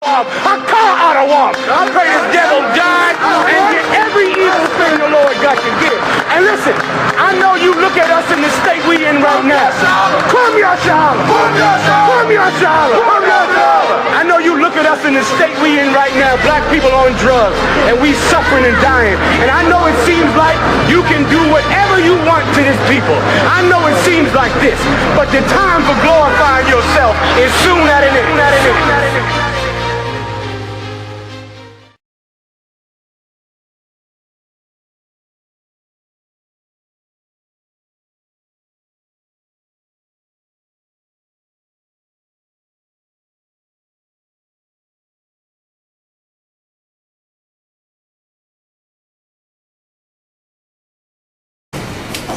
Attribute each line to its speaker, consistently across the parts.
Speaker 1: A car out of one. I pray this devil die and get every evil thing the Lord got to get. And listen, I know you look at us in the state we in right now. Come here, SHALAM. Come here, SHALAM. I know you look at us in the state we in right now. Black people on drugs, and we suffering and dying. And I know it seems like you can do whatever you want to this people. I know it seems like this, but the time for glorifying yourself is soon at an end.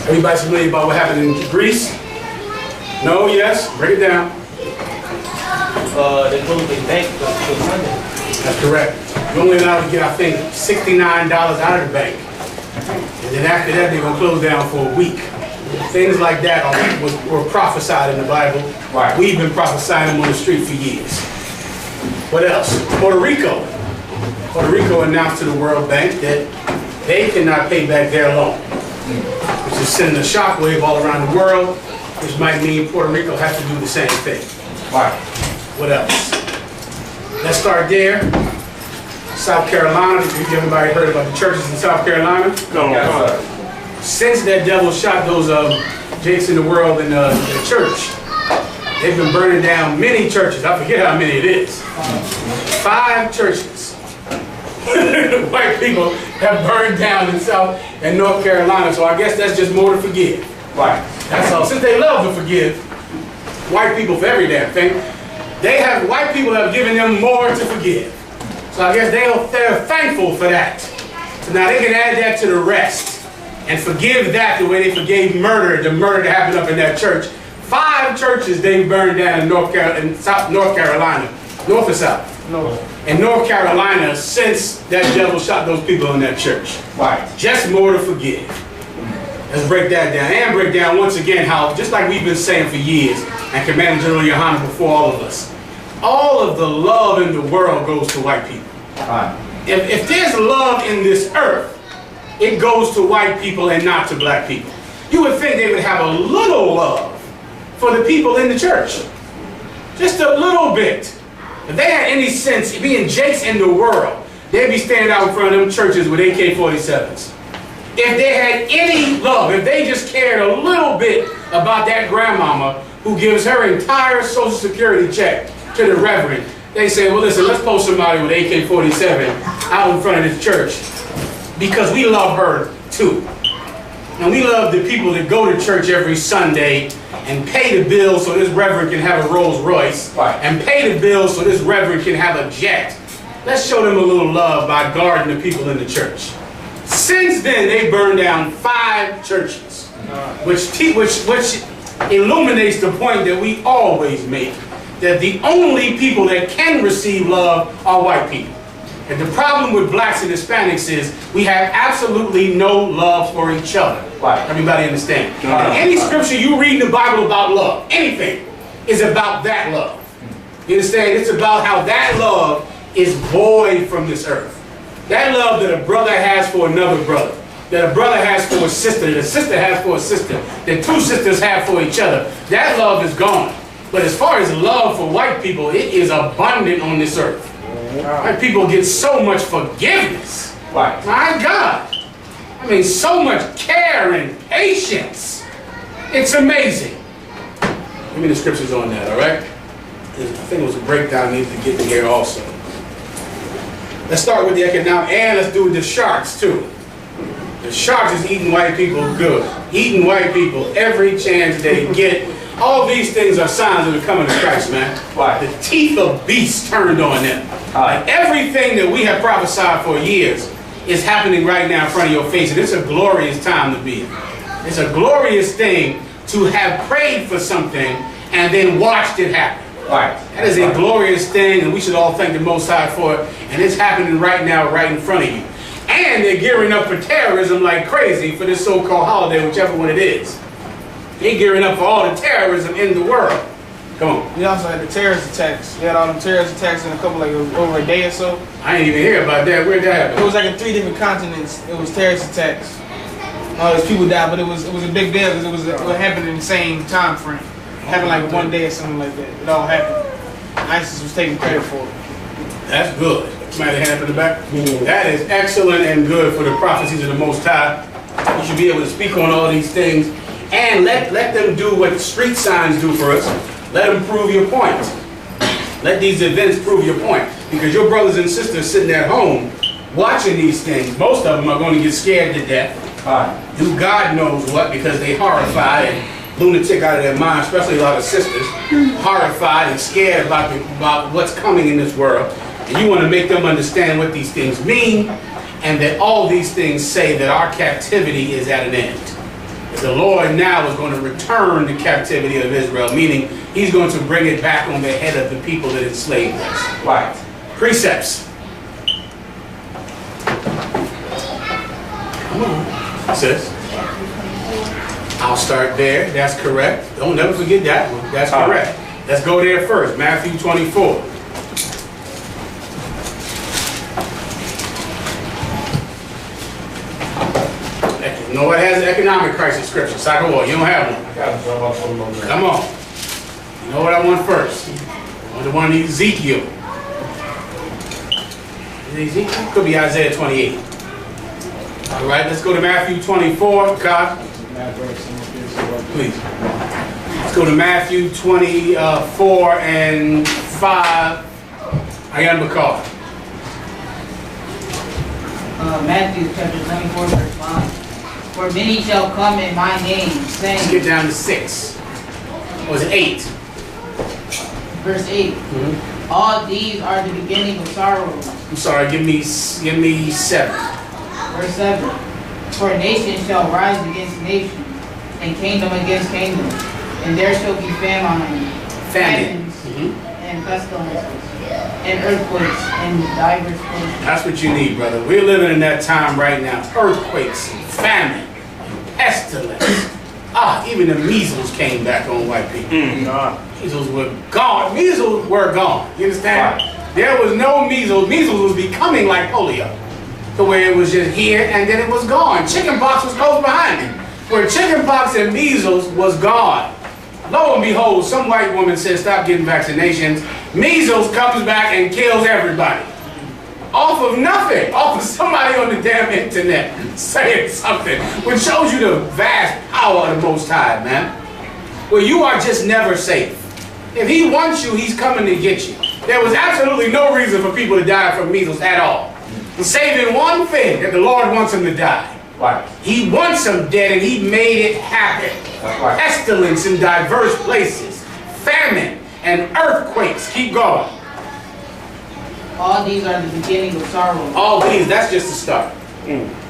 Speaker 2: Everybody's familiar about what happened in Greece? No? Yes? Break it down.
Speaker 3: They closed the bank for Sunday.
Speaker 2: That's correct. You're only allowed to get, I think, $69 out of the bank. And then after that, they're going to close down for a week. Things like that were prophesied in the Bible.
Speaker 3: Right.
Speaker 2: We've been prophesying them on the street for years. What else? Puerto Rico. Puerto Rico announced to the World Bank that they cannot pay back their loan, which is sending a shockwave all around the world, which might mean Puerto Rico has to do the same thing.
Speaker 3: Right.
Speaker 2: What else? Let's start there. South Carolina. Everybody heard about the churches in South Carolina?
Speaker 3: No.
Speaker 2: Since that devil shot those jakes in the world in the church, they've been burning down many churches. I forget how many it is. 5 churches. White people have burned down in South and North Carolina, so I guess that's just more to forgive.
Speaker 3: Right.
Speaker 2: That's all. Since they love to forgive white people for every damn thing, white people have given them more to forgive. So I guess they're thankful for that. So now they can add that to the rest and forgive that the way they forgave the murder that happened up in that church. 5 churches they burned down in North Carolina. North or South?
Speaker 3: No.
Speaker 2: In North Carolina, since that devil shot those people in that church.
Speaker 3: Right.
Speaker 2: Just more to forgive. Let's break that down. And break down once again how, just like we've been saying for years, and Commander General YAHANNA before all of us, all of the love in the world goes to white people.
Speaker 3: Right.
Speaker 2: If there's love in this earth, it goes to white people and not to black people. You would think they would have a little love for the people in the church. Just a little bit. If they had any sense, being jakes in the world, they'd be standing out in front of them churches with AK-47s. If they had any love, if they just cared a little bit about that grandmama who gives her entire Social Security check to the reverend, they say, well, listen, let's post somebody with AK-47 out in front of this church because we love her too. And we love the people that go to church every Sunday and pay the bill so this reverend can have a Rolls Royce,
Speaker 3: right,
Speaker 2: and pay the bill so this reverend can have a jet. Let's show them a little love by guarding the people in the church. Since then, they burned down 5 churches, which illuminates the point that we always make, that the only people that can receive love are white people. And the problem with blacks and Hispanics is we have absolutely no love for each other.
Speaker 3: Right.
Speaker 2: Everybody understand? Any scripture you read in the Bible about love, anything, is about that love. You understand? It's about how that love is void from this earth. That love that a brother has for another brother, that a brother has for a sister, that a sister has for a sister, that 2 sisters have for each other, that love is gone. But as far as love for white people, it is abundant on this earth. White people get so much forgiveness.
Speaker 3: Right.
Speaker 2: My God. I mean, so much care and patience. It's amazing. Give me the scriptures on that, all right? I think it was a breakdown I need to get in here also. Let's start with the economic, and let's do with the sharks too. The sharks is eating white people good. Eating white people every chance they get. All these things are signs of the coming of Christ, man.
Speaker 3: Right.
Speaker 2: The teeth of beasts turned on them.
Speaker 3: Right.
Speaker 2: Like everything that we have prophesied for years is happening right now in front of your face. And it's a glorious time to be in. It's a glorious thing to have prayed for something and then watched it happen.
Speaker 3: Right.
Speaker 2: That is a glorious thing, and we should all thank the Most High for it. And it's happening right now, right in front of you. And they're gearing up for terrorism like crazy for this so-called holiday, whichever one it is. They're gearing up for all the terrorism in the world. Come on.
Speaker 4: We also had the terrorist attacks. We had all them terrorist attacks in a couple, like over a day or so.
Speaker 2: I ain't even hear about that. Where'd that
Speaker 4: It
Speaker 2: happen?
Speaker 4: was like in 3 different continents. It was terrorist attacks. All those people died, but it was a big deal because it happened in the same time frame. It happened like one day or something like that. It all happened. ISIS was taking credit for it.
Speaker 2: That's good. Somebody hand up in the back. That is excellent and good for the prophecies of the Most High. You should be able to speak on all these things and let them do what street signs do for us. Let them prove your point. Let these events prove your point. Because your brothers and sisters sitting at home watching these things, most of them are going to get scared to death. Do God knows what, because they horrified and lunatic out of their mind, especially a lot of sisters, horrified and scared about what's coming in this world. And you want to make them understand what these things mean, and that all these things say that our captivity is at an end. The Lord now is going to return the captivity of Israel, meaning he's going to bring it back on the head of the people that enslaved us.
Speaker 3: Right.
Speaker 2: Precepts. Come on, sis. I'll start there. That's correct. Don't never forget that one. That's correct. Let's go there first. Matthew 24. You know what has an economic crisis scripture? Cycle war. You don't have one. Come on. You know what I want first? I want the one in Ezekiel. Ezekiel? Could be Isaiah 28. All right, let's go to Matthew 24. God, please. Let's go to Matthew 24 and 5. I.S.U.P.K.
Speaker 5: Matthew chapter 24, verse 5. For many shall come in my name,
Speaker 2: Let's
Speaker 5: saying,
Speaker 2: get down to 6. Or was it 8?
Speaker 5: verse 8, all these are the beginning of sorrows.
Speaker 2: I'm sorry, give me 7.
Speaker 5: Verse 7, for nation shall rise against nation, and kingdom against kingdom, and there shall be famines, and pestilences, and earthquakes, and divers places.
Speaker 2: That's what you need, brother. We're living in that time right now. Earthquakes, famine, pestilence. Even the measles came back on white people. Measles were gone. Measles were gone. You understand?
Speaker 3: Right.
Speaker 2: There was no measles. Measles was becoming like polio. The way it was just here and then it was gone. Chickenpox was close behind it. Where chickenpox and measles was gone. Lo and behold, some white woman says stop getting vaccinations. Measles comes back and kills everybody. Off of nothing. Off of somebody on the damn internet saying something. Which shows you the vast power of the Most High, man. Well, you are just never safe. If he wants you, he's coming to get you. There was absolutely no reason for people to die from measles at all. Saving one thing, that the Lord wants them to die.
Speaker 3: Right.
Speaker 2: He wants them dead, and he made it happen.
Speaker 3: That's right.
Speaker 2: Pestilence in diverse places, famine and earthquakes. Keep going.
Speaker 5: All these are the beginning of sorrows.
Speaker 2: All these, that's just the start.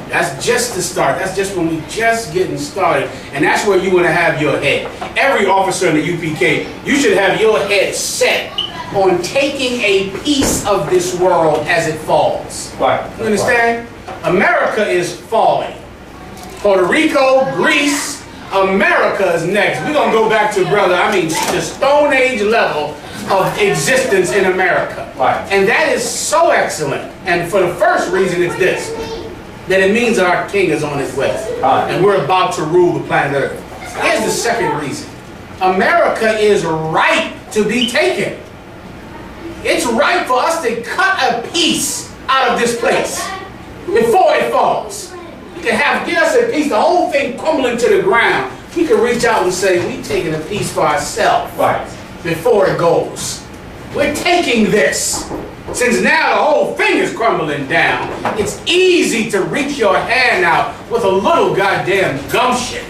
Speaker 2: That's just the start. That's just when we just getting started. And that's where you want to have your head. Every officer in the UPK, you should have your head set on taking a piece of this world as it falls.
Speaker 3: Right.
Speaker 2: You understand? America is falling. Puerto Rico, Greece, America is next. We're going to go back to, the Stone Age level of existence in America.
Speaker 3: Right.
Speaker 2: And that is so excellent. And for the first reason, it's this. That it means our king is on his way.
Speaker 3: Right.
Speaker 2: And we're about to rule the planet Earth. Here's the second reason. America is ripe to be taken. It's right for us to cut a piece out of this place before it falls. You can get us a piece, the whole thing crumbling to the ground. We can reach out and say, we're taking a piece for ourselves before it goes. We're taking this. Since now the whole thing is crumbling down, it's easy to reach your hand out with a little goddamn gumption,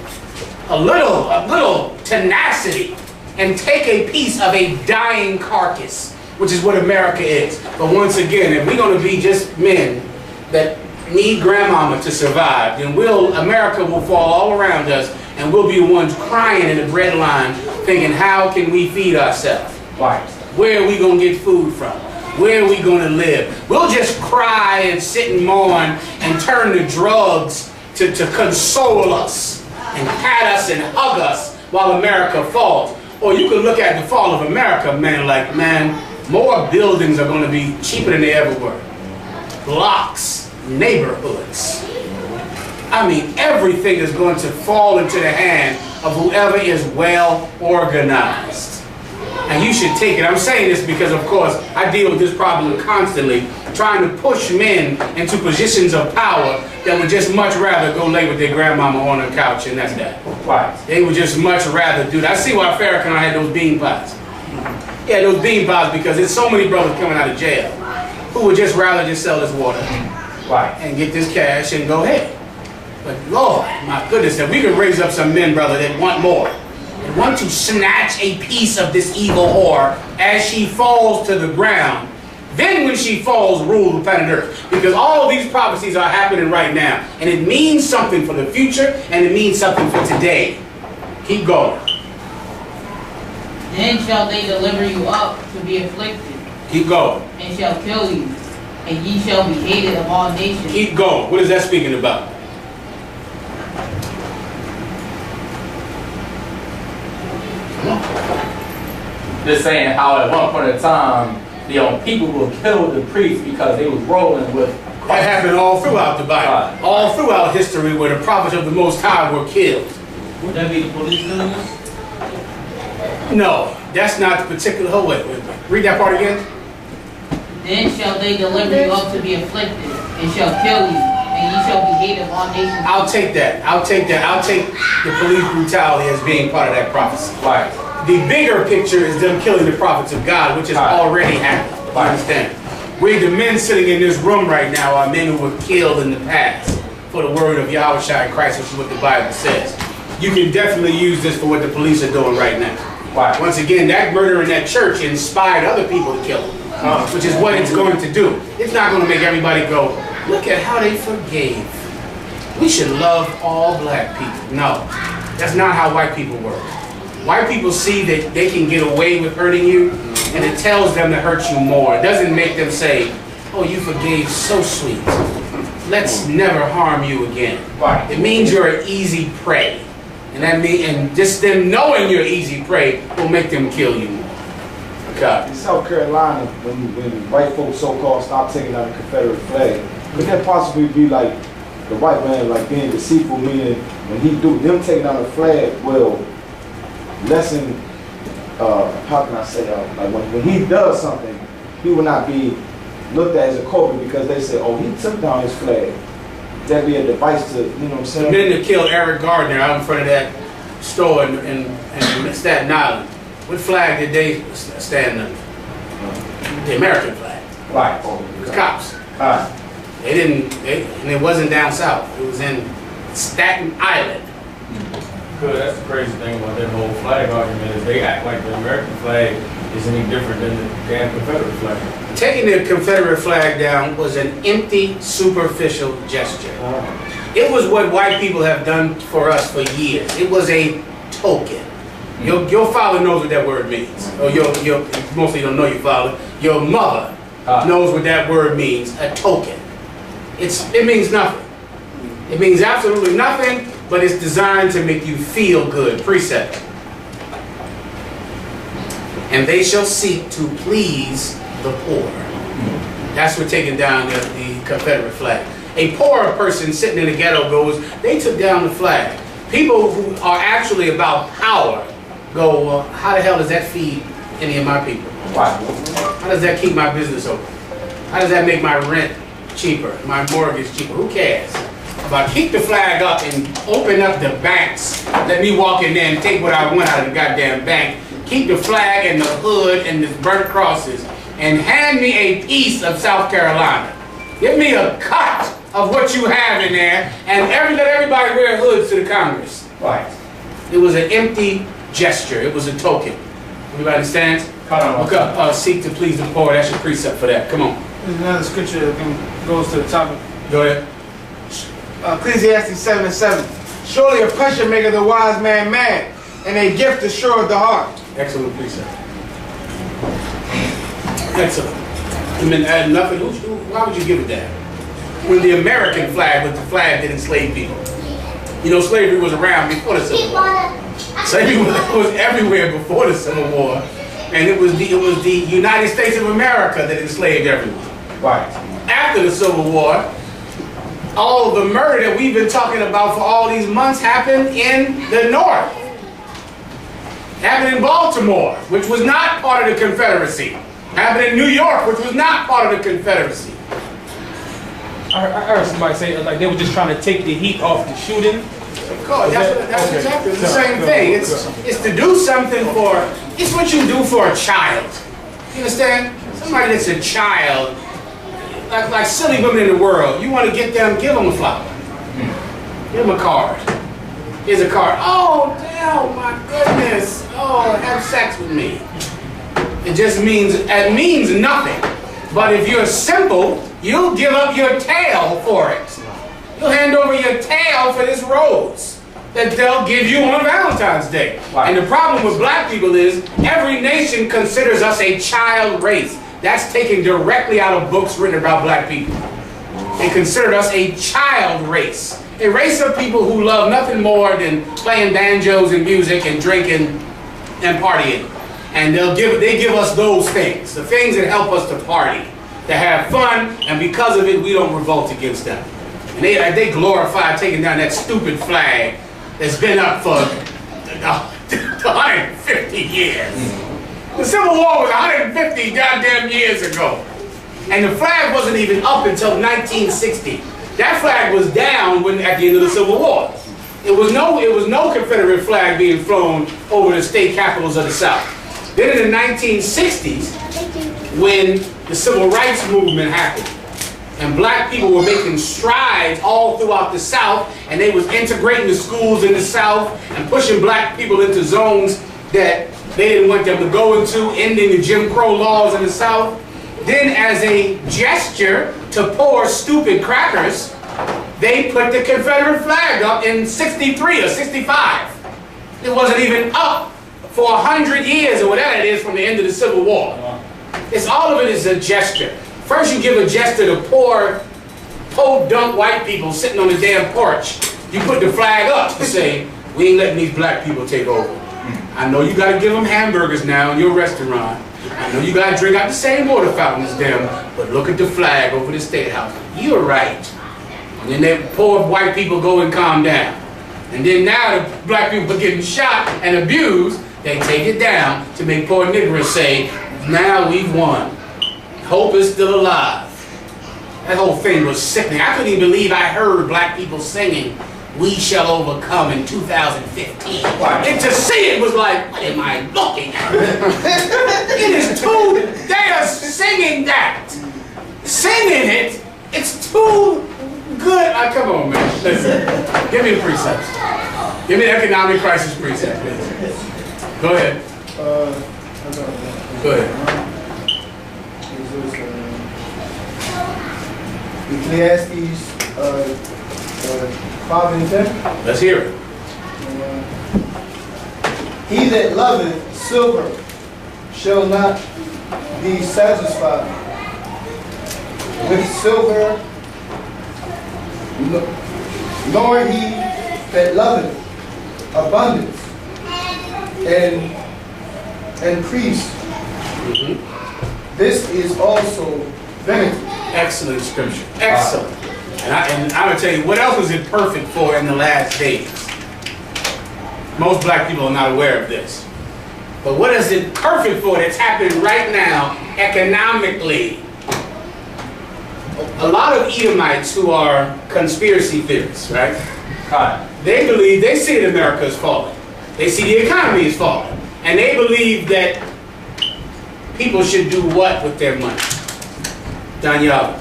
Speaker 2: a little tenacity, and take a piece of a dying carcass, which is what America is. But once again, if we're going to be just men that need grandmama to survive, then America will fall all around us, and we'll be the ones crying in the bread line, thinking, how can we feed ourselves?
Speaker 3: Right.
Speaker 2: Where are we going to get food from? Where are we going to live? We'll just cry and sit and mourn and turn to drugs to console us and pat us and hug us while America falls. Or you can look at the fall of America, man, like, man, more buildings are going to be cheaper than they ever were. Blocks, neighborhoods. I mean, everything is going to fall into the hand of whoever is well organized. And you should take it. I'm saying this because, of course, I deal with this problem constantly, trying to push men into positions of power that would just much rather go lay with their grandmama on the couch, and that's that.
Speaker 3: Right.
Speaker 2: They would just much rather do that. I see why Farrakhan had those bean pies. Yeah, those bean pies, because there's so many brothers coming out of jail who would just rather just sell this water
Speaker 3: Right.
Speaker 2: and get this cash and go ahead. But Lord, my goodness, if we could raise up some men, brother, that want more, that want to snatch a piece of this evil whore as she falls to the ground, then when she falls, rule the planet Earth. Because all these prophecies are happening right now. And it means something for the future, and it means something for today. Keep going.
Speaker 5: Then shall they deliver you up to be afflicted,
Speaker 2: Keep going.
Speaker 5: and shall kill you, and ye shall be hated of all nations.
Speaker 2: Keep going. What is that speaking about?
Speaker 3: Just saying how at one point in time, people were killed the priests because they was rolling with.
Speaker 2: That happened all throughout the Bible. All throughout history where the prophets of the Most High were killed.
Speaker 4: Would that be the police doing this?
Speaker 2: No, that's not the particular. Hold wait. Read that part again.
Speaker 5: Then shall they deliver you up to be afflicted, and shall kill you, and ye shall be hated of all nations.
Speaker 2: I'll take that. I'll take that. I'll take the police brutality as being part of that prophecy.
Speaker 3: Right.
Speaker 2: The bigger picture is them killing the prophets of God, which has already happened. You understand? We, the men sitting in this room right now, are men who were killed in the past for the word of Yahushua Christ, which is what the Bible says. You can definitely use this for what the police are doing right now.
Speaker 3: Right.
Speaker 2: Once again, that murder in that church inspired other people to kill him, which is what it's going to do. It's not going to make everybody go, look at how they forgave. We should love all black people. No, that's not how white people work. White people see that they can get away with hurting you, and it tells them to hurt you more. It doesn't make them say, oh, you forgave so sweet. Let's never harm you again.
Speaker 3: Right.
Speaker 2: It means you're an easy prey. And just them knowing you're easy prey will make them kill you more. Okay.
Speaker 6: In South Carolina, when white folks so-called stopped taking out the Confederate flag, could that possibly be like the white man like being deceitful, meaning when he do them taking out the flag will lessen, how can I say, like when he does something, he will not be looked at as a culprit because they say, oh, he took down his flag. That be a device to, you know what I'm saying?
Speaker 2: The men that killed Eric Gardner out in front of that store in Staten Island, what flag did they stand under? The American flag.
Speaker 3: Right.
Speaker 2: The cops.
Speaker 3: Right.
Speaker 2: They didn't, and it wasn't down south. It was in Staten Island.
Speaker 3: Good. That's the crazy thing about their whole flag argument is they act like the American flag is any different than the damn Confederate flag.
Speaker 2: Taking the Confederate flag down was an empty, superficial gesture. It was what white people have done for us for years. It was a token. Your father knows what that word means. Or mostly don't know your father. Your mother knows what that word means, a token. It means nothing. It means absolutely nothing, but it's designed to make you feel good. Precept. And they shall seek to please the poor. That's what taking down the Confederate flag. A poor person sitting in the ghetto goes, they took down the flag. People who are actually about power go, well, how the hell does that feed any of my people?
Speaker 3: Right.
Speaker 2: How does that keep my business open? How does that make my rent cheaper, my mortgage cheaper? Who cares? If I keep the flag up and open up the banks, let me walk in there and take what I want out of the goddamn bank, keep the flag and the hood and the burnt crosses, and hand me a piece of South Carolina. Give me a cut of what you have in there, and let everybody wear hoods to the Congress.
Speaker 3: Right.
Speaker 2: It was an empty gesture. It was a token. Everybody understands? Look up, seek to please the poor. That's your precept for that. Come on.
Speaker 4: There's another scripture that goes to the topic.
Speaker 2: Go ahead.
Speaker 4: Ecclesiastes 7:7. Surely oppression maketh the wise man mad, and a gift assureth the heart.
Speaker 2: Excellent precept. Excellent. I mean, add nothing. Why would you give it that? When the American flag was the flag that enslaved people. You know, slavery was around before the Civil War. Slavery was everywhere before the Civil War, and it was the United States of America that enslaved everyone.
Speaker 6: Right.
Speaker 2: After the Civil War, all the murder that we've been talking about for all these months happened in the North. Happened in Baltimore, which was not part of the Confederacy. Happened in New York, which was not part of the Confederacy.
Speaker 7: I heard somebody say like they were just trying to take the heat off the shooting.
Speaker 2: Of course, that's exactly the same thing. It's to do something for, it's what you do for a child. You understand? Somebody that's a child, like silly women in the world, you want to give them a flower. Give them a card. Here's a card. Oh, damn, my goodness. Oh, have sex with me. It means nothing. But if you're simple, you'll give up your tail for it. You'll hand over your tail for this rose that they'll give you on Valentine's Day. Right. And the problem with black people is every nation considers us a child race. That's taken directly out of books written about black people. They consider us a child race. A race of people who love nothing more than playing banjos and music and drinking and partying. And they give us those things, the things that help us to party, to have fun, and because of it, we don't revolt against them. And they glorify taking down that stupid flag that's been up for 150 years. The Civil War was 150 goddamn years ago. And the flag wasn't even up until 1960. That flag was down at the end of the Civil War. It was no Confederate flag being flown over the state capitals of the South. Then in the 1960s, when the Civil Rights Movement happened, and black people were making strides all throughout the South, and they was integrating the schools in the South and pushing black people into zones that they didn't want them to go into, ending the Jim Crow laws in the South. Then as a gesture to pour stupid crackers, they put the Confederate flag up in 63 or 65. It wasn't even up for 100 years or whatever it is from the end of the Civil War. All of it is a gesture. First you give a gesture to poor, podunk white people sitting on the damn porch. You put the flag up to say, we ain't letting these black people take over. I know you gotta give them hamburgers now in your restaurant. I know you gotta drink out the same water fountain as them, but look at the flag over the State House. You're right. And then the poor white people go and calm down. And then now the black people are getting shot and abused, they take it down to make poor niggers say, now we've won. Hope is still alive. That whole thing was sickening. I couldn't even believe I heard black people singing, "We Shall Overcome" in 2015. And to see it was like, what am I looking at? It is too, they are singing that. Singing it, it's too good. Come on, man. Listen, give me the precepts. Give me the economic crisis precept, please. Go ahead. Go ahead.
Speaker 8: Ecclesiastes 5 and 10.
Speaker 2: Let's hear it.
Speaker 8: He that loveth silver shall not be satisfied with silver, nor he that loveth abundance and increase. This is also vanity.
Speaker 2: Excellent scripture. Excellent. And I'm going to tell you, what else was it perfect for in the last days? Most black people are not aware of this. But what is it perfect for that's happening right now economically? A lot of Edomites who are conspiracy theorists, right? They believe, they see that America is falling. They see the economy is falling. And they believe that people should do what with their money? Danielle.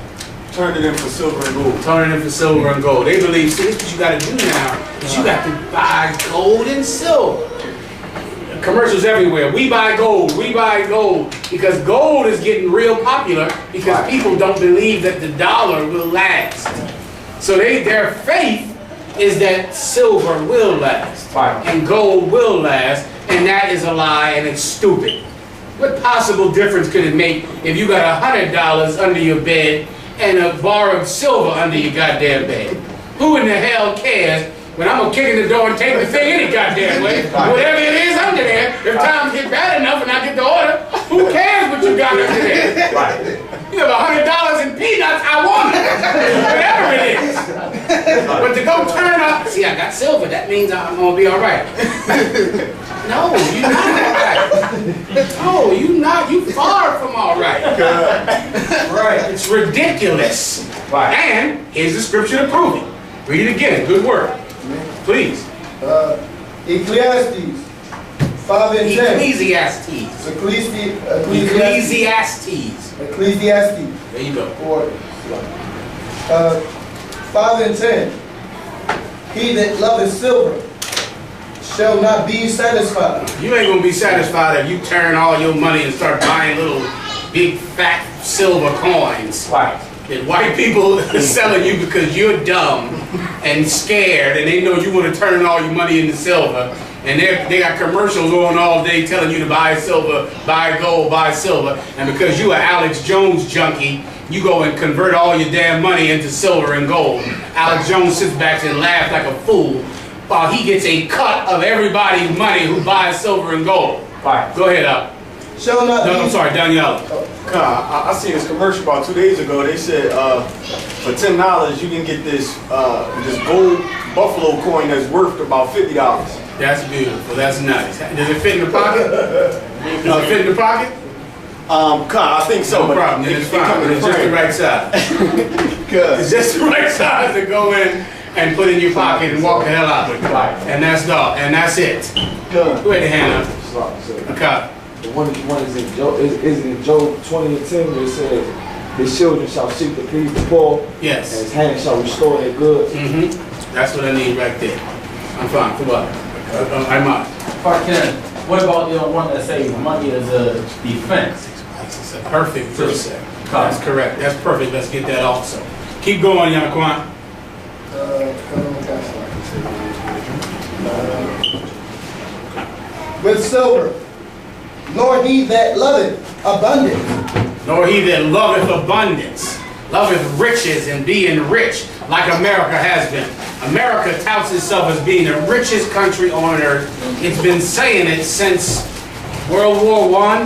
Speaker 6: Turn it in for silver and gold.
Speaker 2: Turn it in for silver and gold. They believe, see, this is what you got to do now, is you got to buy gold and silver. Commercials everywhere. We buy gold. We buy gold. Because gold is getting real popular because people don't believe that the dollar will last. So their faith is that silver will last. And gold will last. And that is a lie and it's stupid. What possible difference could it make if you got $100 under your bed and a bar of silver under your goddamn bed? Who in the hell cares when I'm gonna kick in the door and take the thing any goddamn way. Whatever it is under there, if times get bad enough and I get the order, who cares what you got under there?
Speaker 3: Right.
Speaker 2: You have $100 in peanuts, I want it. Whatever it is. But to go turn up, see, I got silver, that means I'm gonna be all right. No, you're not all right. No, you not. You far from all right.
Speaker 3: Right.
Speaker 2: It's ridiculous.
Speaker 3: Right.
Speaker 2: And here's the scripture to prove it. Read it again. Good work. Please.
Speaker 8: Ecclesiastes 5 and 10.
Speaker 2: Ecclesiastes.
Speaker 8: Ecclesiastes.
Speaker 2: There you go.
Speaker 8: 5 and 10. He that loveth silver shall not be satisfied.
Speaker 2: You ain't gonna be satisfied if you turn all your money and start buying little big fat silver coins.
Speaker 3: Right.
Speaker 2: That white people are selling you because you're dumb and scared and they know you want to turn all your money into silver. And they got commercials on all day telling you to buy silver, buy gold, buy silver. And because you are Alex Jones junkie, you go and convert all your damn money into silver and gold. Alex Jones sits back and laughs like a fool while he gets a cut of everybody's money who buys silver and gold.
Speaker 3: Right.
Speaker 2: Go ahead, up.
Speaker 8: Shall not
Speaker 2: No,
Speaker 8: be.
Speaker 2: I'm sorry, Danielle.
Speaker 9: I seen this commercial about 2 days ago. They said for $10 you can get this gold buffalo coin that's worth about $50.
Speaker 2: That's beautiful. That's nice. Does it fit in the pocket? Fit in the pocket?
Speaker 9: I think so.
Speaker 2: No problem. Then it's fine. It's just the right size. It's just the right size to go in and put in your pocket and walk the hell out with it. And that's all. And that's it. Go ahead and hand up. Okay.
Speaker 6: The one is in Job, is in Job 20 and 10 where it says, his children shall seek to please the poor,
Speaker 2: Yes.
Speaker 6: and his hands shall restore their goods.
Speaker 2: That's what I need right there. I'm fine. Come on. I'm out.
Speaker 3: Part 10. What about the one that says money is a defense?
Speaker 2: It's a perfect precept. That's correct. That's perfect. Let's get that also. Keep going, Yanaquan.
Speaker 8: With silver, nor he that loveth abundance.
Speaker 2: Nor he that loveth abundance, loveth riches and being rich, like America has been. America touts itself as being the richest country on earth. It's been saying it since World War I,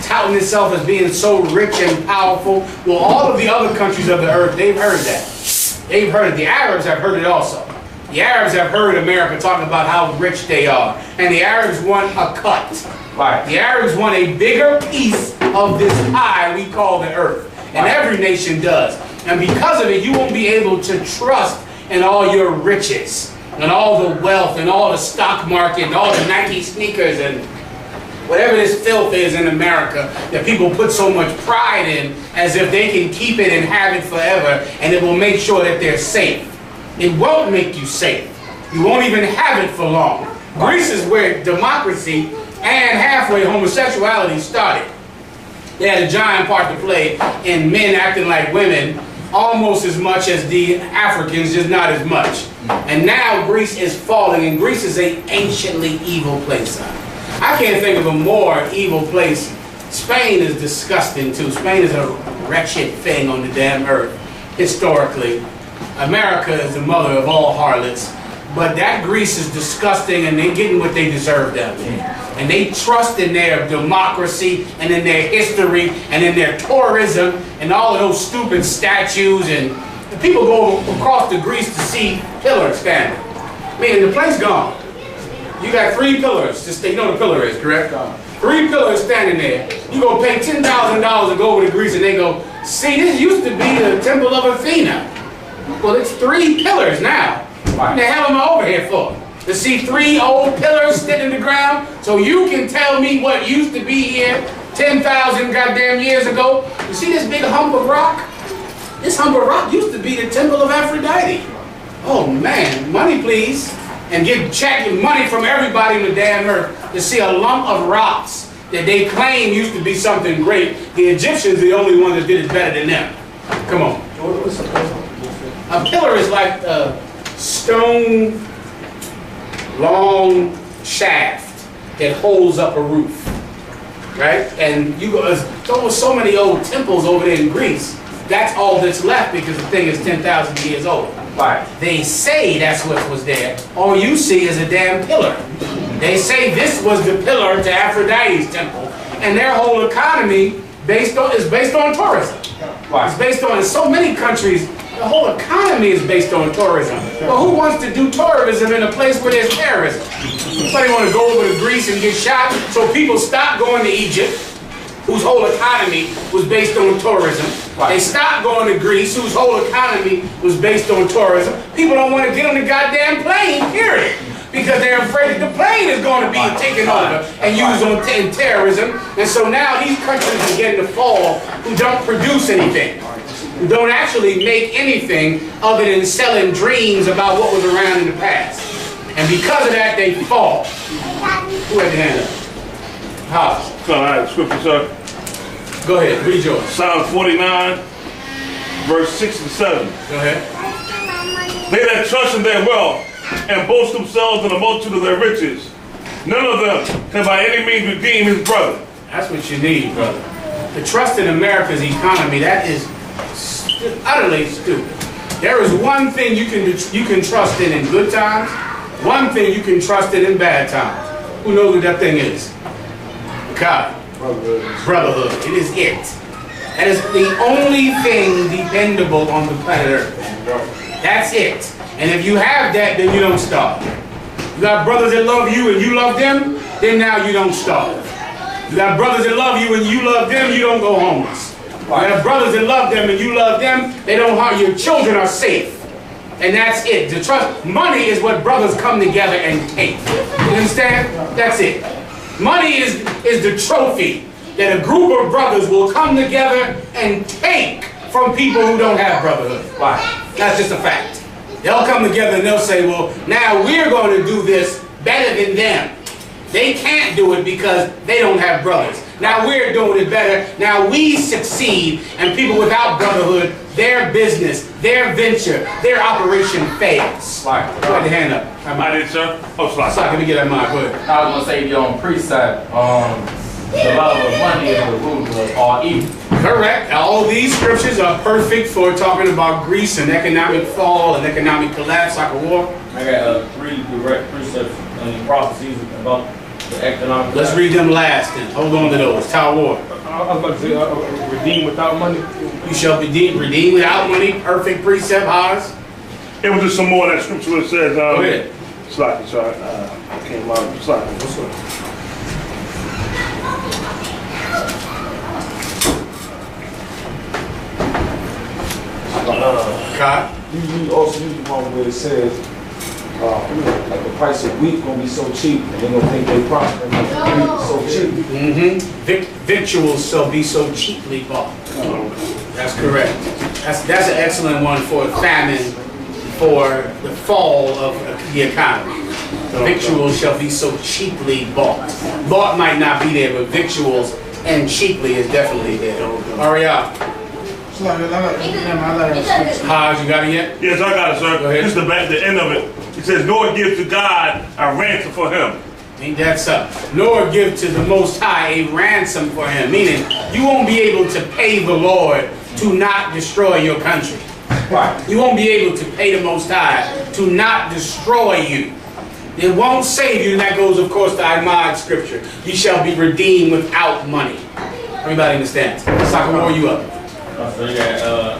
Speaker 2: touting itself as being so rich and powerful. Well, all of the other countries of the earth, they've heard that. They've heard it. The Arabs have heard it also. The Arabs have heard America talk about how rich they are. And the Arabs want a cut.
Speaker 3: Right.
Speaker 2: The Arabs want a bigger piece of this pie we call the earth. And every nation does. And because of it, you won't be able to trust in all your riches and all the wealth and all the stock market and all the Nike sneakers and whatever this filth is in America that people put so much pride in as if they can keep it and have it forever and it will make sure that they're safe. It won't make you safe. You won't even have it for long. Greece is where democracy and halfway homosexuality started. They had a giant part to play in men acting like women almost as much as the Africans, just not as much. And now Greece is falling, and Greece is an anciently evil place. I can't think of a more evil place. Spain is disgusting too. Spain is a wretched thing on the damn earth, historically. America is the mother of all harlots. But that Greece is disgusting, and they're getting what they deserve down there. And they trust in their democracy, and in their history, and in their tourism, and all of those stupid statues. And the people go across to Greece to see pillars standing. I mean, the place gone. You got 3 pillars. Just you know what a pillar is, correct? 3 pillars standing there. You go pay $10,000 to go over to Greece, and they go, see, this used to be the Temple of Athena. Well, it's 3 pillars now. What the hell am I over here for? To see 3 old pillars sitting in the ground so you can tell me what used to be here 10,000 goddamn years ago? You see this big hump of rock? This hump of rock used to be the Temple of Aphrodite. Oh man, money please. And get checking money from everybody in the damn earth to see a lump of rocks that they claim used to be something great. The Egyptians are the only ones that did it better than them. Come on. A pillar is like a stone long shaft that holds up a roof, right? And you go, there were so many old temples over there in Greece. That's all that's left because the thing is 10,000 years old. Right. They say that's what was there. All you see is a damn pillar. They say this was the pillar to Aphrodite's temple, and their whole economy is based on tourism. Right. It's based on, in so many countries, the whole economy is based on tourism. But who wants to do tourism in a place where there's terrorism? Somebody want to go over to Greece and get shot, so people stop going to Egypt, whose whole economy was based on tourism. Right. They stopped going to Greece, whose whole economy was based on tourism. People don't want to get on the goddamn plane, period. Because they're afraid that the plane is going to be taken over and used in terrorism. And so now these countries are getting to fall who don't produce anything, who don't actually make anything other than selling dreams about what was around in the past. And because of that, they fall. Who had the hand up? How?
Speaker 10: So I have scripture, sir.
Speaker 2: Go ahead, read yours.
Speaker 10: Psalm 49, verse 6 and 7.
Speaker 2: Go ahead.
Speaker 10: They that trust in their wealth and boast themselves in the multitude of their riches, none of them can by any means redeem his brother.
Speaker 2: That's what you need, brother. The trust in America's economy, that is utterly stupid. There is one thing you can trust in good times, one thing you can trust in bad times. Who knows what that thing is? God. Brotherhood. It is it. That is the only thing dependable on the planet Earth. That's it. And if you have that, then you don't starve. You got brothers that love you and you love them, then now you don't starve. You got brothers that love you and you love them, you don't go homeless. You have brothers that love them and you love them, they don't harm your children are safe. And that's it. The trust, money is what brothers come together and take. You understand? That's it. Money is the trophy that a group of brothers will come together and take from people who don't have brotherhood. Why? That's just a fact. They'll come together and they'll say, well, now we're going to do this better than them. They can't do it because they don't have brothers. Now we're doing it better. Now we succeed, and people without brotherhood, their business, their venture, their operation fails. Right. Go ahead, hand up.
Speaker 10: I did, sir. Oh, sorry.
Speaker 2: Let me get that mic. Go ahead.
Speaker 3: I was going to say, on precept, the love of money is the root of all evil.
Speaker 2: Correct. All these scriptures are perfect for talking about Greece and economic fall and economic collapse like a war.
Speaker 3: I got 3 direct precepts and prophecies about the economic.
Speaker 2: Let's read them last then. Hold on to those. Tower War.
Speaker 7: I was about to say, redeem without money.
Speaker 2: You shall redeem without money. Perfect precept, Haas.
Speaker 10: It was just some more of that scripture that says,
Speaker 2: Go ahead.
Speaker 10: Slacky, sorry. I came out of slacky.
Speaker 2: What's up?
Speaker 6: You also use the one where it says, like the price of wheat gonna be so cheap, and they're gonna think they prosper. Wheat is so cheap.
Speaker 2: Mm-hmm. Victuals shall be so cheaply bought. That's correct. That's an excellent one for famine, for the fall of the economy. Victuals shall be so cheaply bought. Bought might not be there, but victuals and cheaply is definitely there. Hurry up. Haj, you got it yet?
Speaker 10: Yes, I got it, sir.
Speaker 2: Go ahead.
Speaker 10: This is the end of it. It says, nor give to God a ransom for him.
Speaker 2: Ain't that something? Nor give to the Most High a ransom for him. Meaning, you won't be able to pay the Lord to not destroy your country. Right. You won't be able to pay the Most High to not destroy you. It won't save you, and that goes, of course, to I.S.U.P.K scripture. You shall be redeemed without money. Everybody understands? So I can warm you up.
Speaker 3: So you got,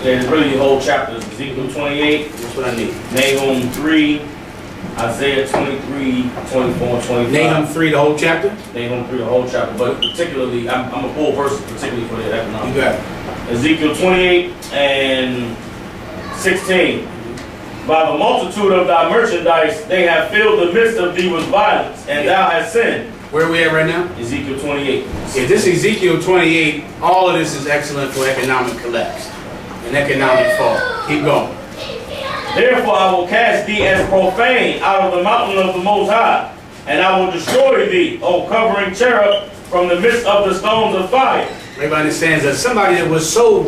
Speaker 3: there's really the whole chapter, Ezekiel 28.
Speaker 2: That's what I need.
Speaker 3: Nahum 3, Isaiah 23, 24, and 25.
Speaker 2: Nahum 3, the whole chapter?
Speaker 3: Nahum 3, the whole chapter. But particularly, I'm going to pull verses particularly for the economic.
Speaker 2: You got it.
Speaker 3: Ezekiel 28 and 16. By the multitude of thy merchandise, they have filled the midst of thee with violence, and thou hast sinned.
Speaker 2: Where are we at right now?
Speaker 3: Ezekiel 28.
Speaker 2: Yeah, this Ezekiel 28, all of this is excellent for economic collapse and economic fall. Keep going.
Speaker 3: Therefore I will cast thee as profane out of the mountain of the Most High, and I will destroy thee, O covering cherub, from the midst of the stones of fire.
Speaker 2: Everybody understands that somebody that was so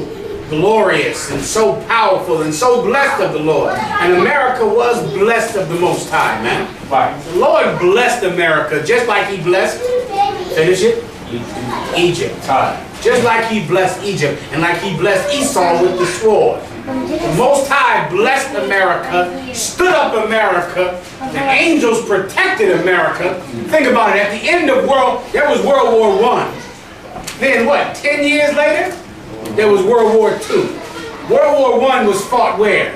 Speaker 2: glorious and so powerful and so blessed of the Lord. And America was blessed of the Most High, man.
Speaker 3: Right.
Speaker 2: The Lord blessed America just like he blessed, finish it, Egypt. Just like he blessed Egypt and like he blessed Esau with the sword. The Most High blessed America, stood up America, the angels protected America. Think about it, at the end of there was World War I. Then what, 10 years later, there was World War II. World War I was fought where?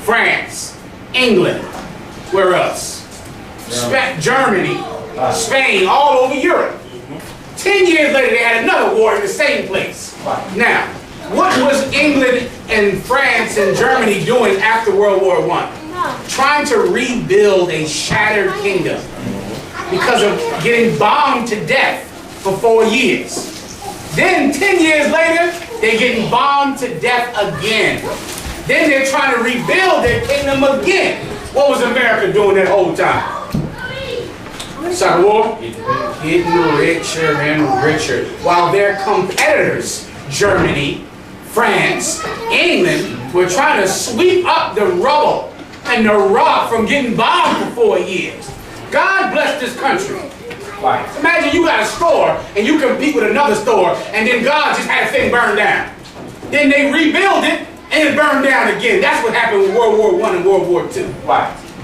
Speaker 2: France, England, where else? Germany, Spain, all over Europe. 10 years later, they had another war in the same place. Now, what was England and France and Germany doing after World War I? Trying to rebuild a shattered kingdom because of getting bombed to death for 4 years. Then 10 years later, they're getting bombed to death again. Then they're trying to rebuild their kingdom again. What was America doing that whole time? Second war? Getting richer and richer. While their competitors, Germany, France, England, were trying to sweep up the rubble and the rock from getting bombed for 4 years. God bless this country. Imagine you got a store and you compete with another store and then God just had a thing burned down. Then they rebuild it and it burned down again. That's what happened with World War I and World War II.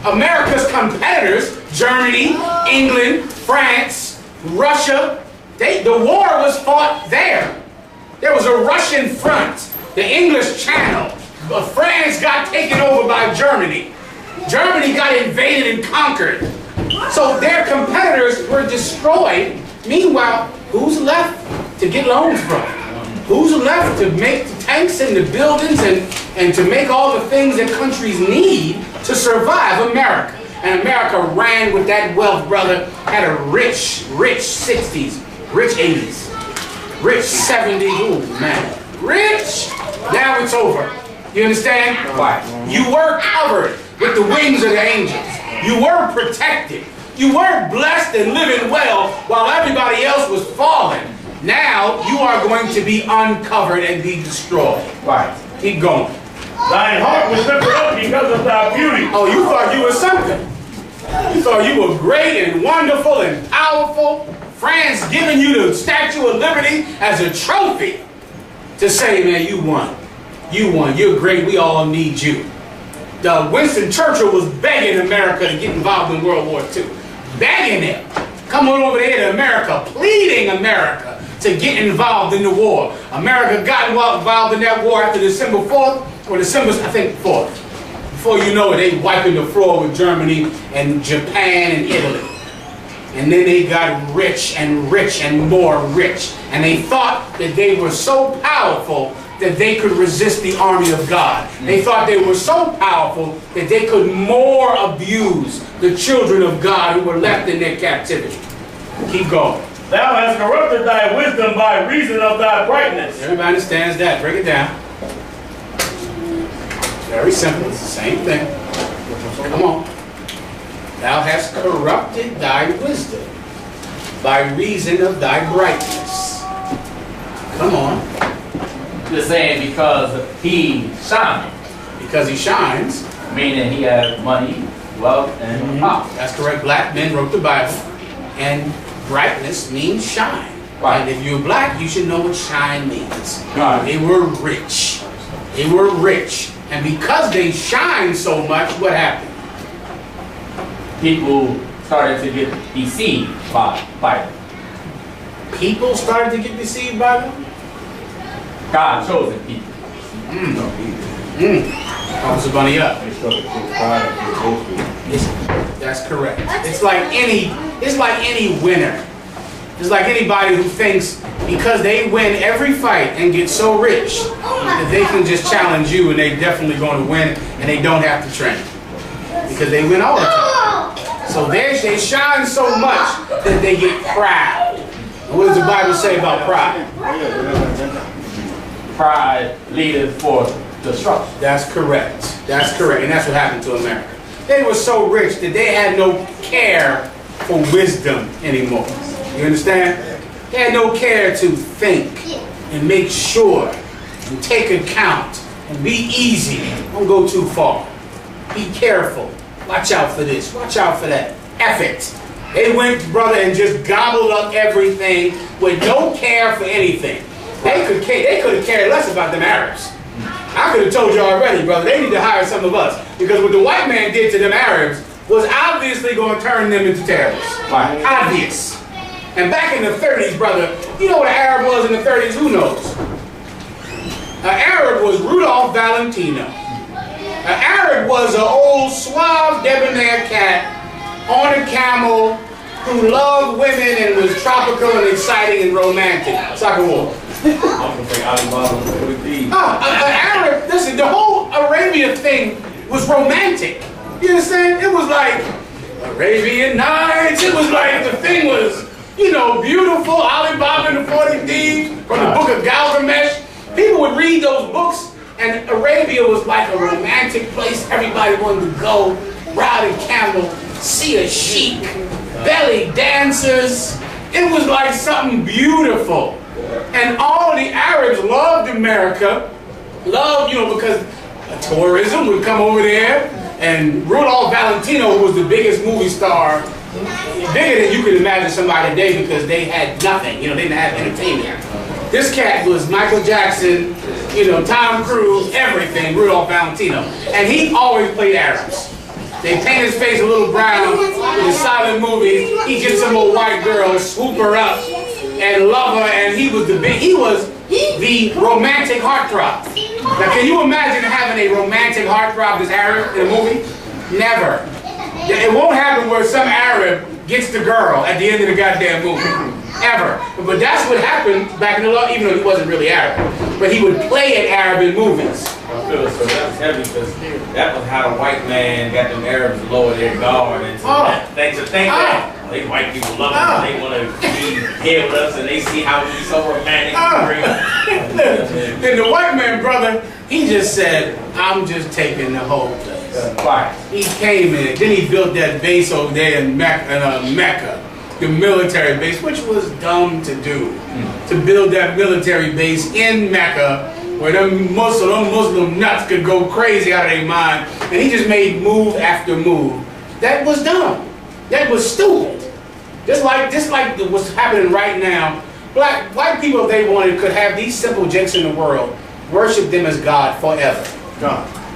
Speaker 2: America's competitors, Germany, England, France, Russia, the war was fought there. There was a Russian front, the English Channel. France got taken over by Germany. Germany got invaded and conquered. So their competitors were destroyed. Meanwhile, who's left to get loans from? Who's left to make the tanks and the buildings and to make all the things that countries need to survive America? And America ran with that wealth, brother, had a rich 60s, rich 80s, rich 70s, ooh man, rich. Now it's over. You understand? You were covered with the wings of the angels. You were protected. You were blessed and living well while everybody else was falling. Now you are going to be uncovered and be destroyed. Keep going.
Speaker 3: Thine heart was lifted up because of thy beauty.
Speaker 2: Oh, you thought you were something. You thought you were great and wonderful and powerful. France giving you the Statue of Liberty as a trophy to say, man, you won. You won. You're great. We all need you. Winston Churchill was begging America to get involved in World War II. Begging it. Come on over here to America, pleading America to get involved in the war. America got involved in that war after December 4th, or December, I think, 4th. Before you know it, they wiping the floor with Germany and Japan and Italy. And then they got rich and more rich. And they thought that they were so powerful that they could resist the army of God. They thought they were so powerful that they could more abuse the children of God who were left in their captivity. Keep going.
Speaker 3: Thou hast corrupted thy wisdom by reason of thy brightness.
Speaker 2: Everybody understands that. Break it down. Very simple. It's the same thing. Come on. Thou hast corrupted thy wisdom by reason of thy brightness. Come on.
Speaker 11: You're saying because he shines.
Speaker 2: Because he shines.
Speaker 11: Meaning he has money, wealth, and power.
Speaker 2: That's correct. Black men wrote the Bible. And brightness means shine. And if you're black, you should know what shine means. They were rich. They were rich. And because they shine so much, what happened?
Speaker 11: People started to get deceived by them.
Speaker 2: People started to get deceived by them?
Speaker 11: God chosen people.
Speaker 2: Officer Bunny up. That's correct. It's like any winner. It's like anybody who thinks because they win every fight and get so rich that they can just challenge you and they're definitely going to win and they don't have to train. Because they win all the time. So they shine so much that they get proud. And what does the Bible say about pride?
Speaker 11: Pride leadeth for destruction.
Speaker 2: That's correct. That's correct. And that's what happened to America. They were so rich that they had no care for wisdom anymore. You understand? They had no care to think and make sure and take account and be easy. Don't go too far. Be careful. Watch out for this. Watch out for that. F it. They went, brother, and just gobbled up everything with no care for anything. They could have cared less about them Arabs. I I could have told you already, brother, they need to hire some of us. Because what the white man did to them Arabs was obviously going to turn them into terrorists.
Speaker 11: Right.
Speaker 2: Obvious. And back in the 30s, brother, you know what an Arab was in the 30s? Who knows? An Arab was Rudolph Valentino. An Arab was an old, suave, debonair cat on a camel who loved women and was tropical and exciting and romantic. Soccer war. An Arab, listen, the whole Arabia thing was romantic. You understand? It was like Arabian Nights. It was like the thing was, you know, beautiful. Alibaba and the 40 Thieves from the Book of Gilgamesh. People would read those books, and Arabia was like a romantic place. Everybody wanted to go, ride a camel, see a sheik, belly dancers. It was like something beautiful. And all the Arabs loved America, loved, you know, because tourism would come over there. And Rudolph Valentino, who was the biggest movie star, bigger than you could imagine somebody today because they had nothing, you know, they didn't have entertainment. This cat was Michael Jackson, you know, Tom Cruise, everything, Rudolph Valentino. And he always played Arabs. They paint his face a little brown in the silent movies. He gets some old white girl, swoop her up, and love her, and he was the romantic heartthrob. Now, can you imagine having a romantic heartthrob that's Arab in a movie? Never. It won't happen where some Arab gets the girl at the end of the goddamn movie. Ever. But that's what happened back in the law, even though he wasn't really Arab. But he would play an Arab in movies.
Speaker 3: I feel so that's heavy because that was how the white man got them Arabs to lower their guard and thanks to think that they white people love us and they want to be here with us and they see how we so romantic and
Speaker 2: Then the white man, brother, he just said, I'm just taking the whole place.
Speaker 11: Right.
Speaker 2: He came in, then he built that base over there in Mecca, the military base, which was dumb to do. To build that military base in Mecca where them Muslim nuts could go crazy out of their mind, and he just made move after move. That was dumb. That was stupid. Just like what's happening right now. White people, if they wanted, could have these simple jakes in the world, worship them as God forever.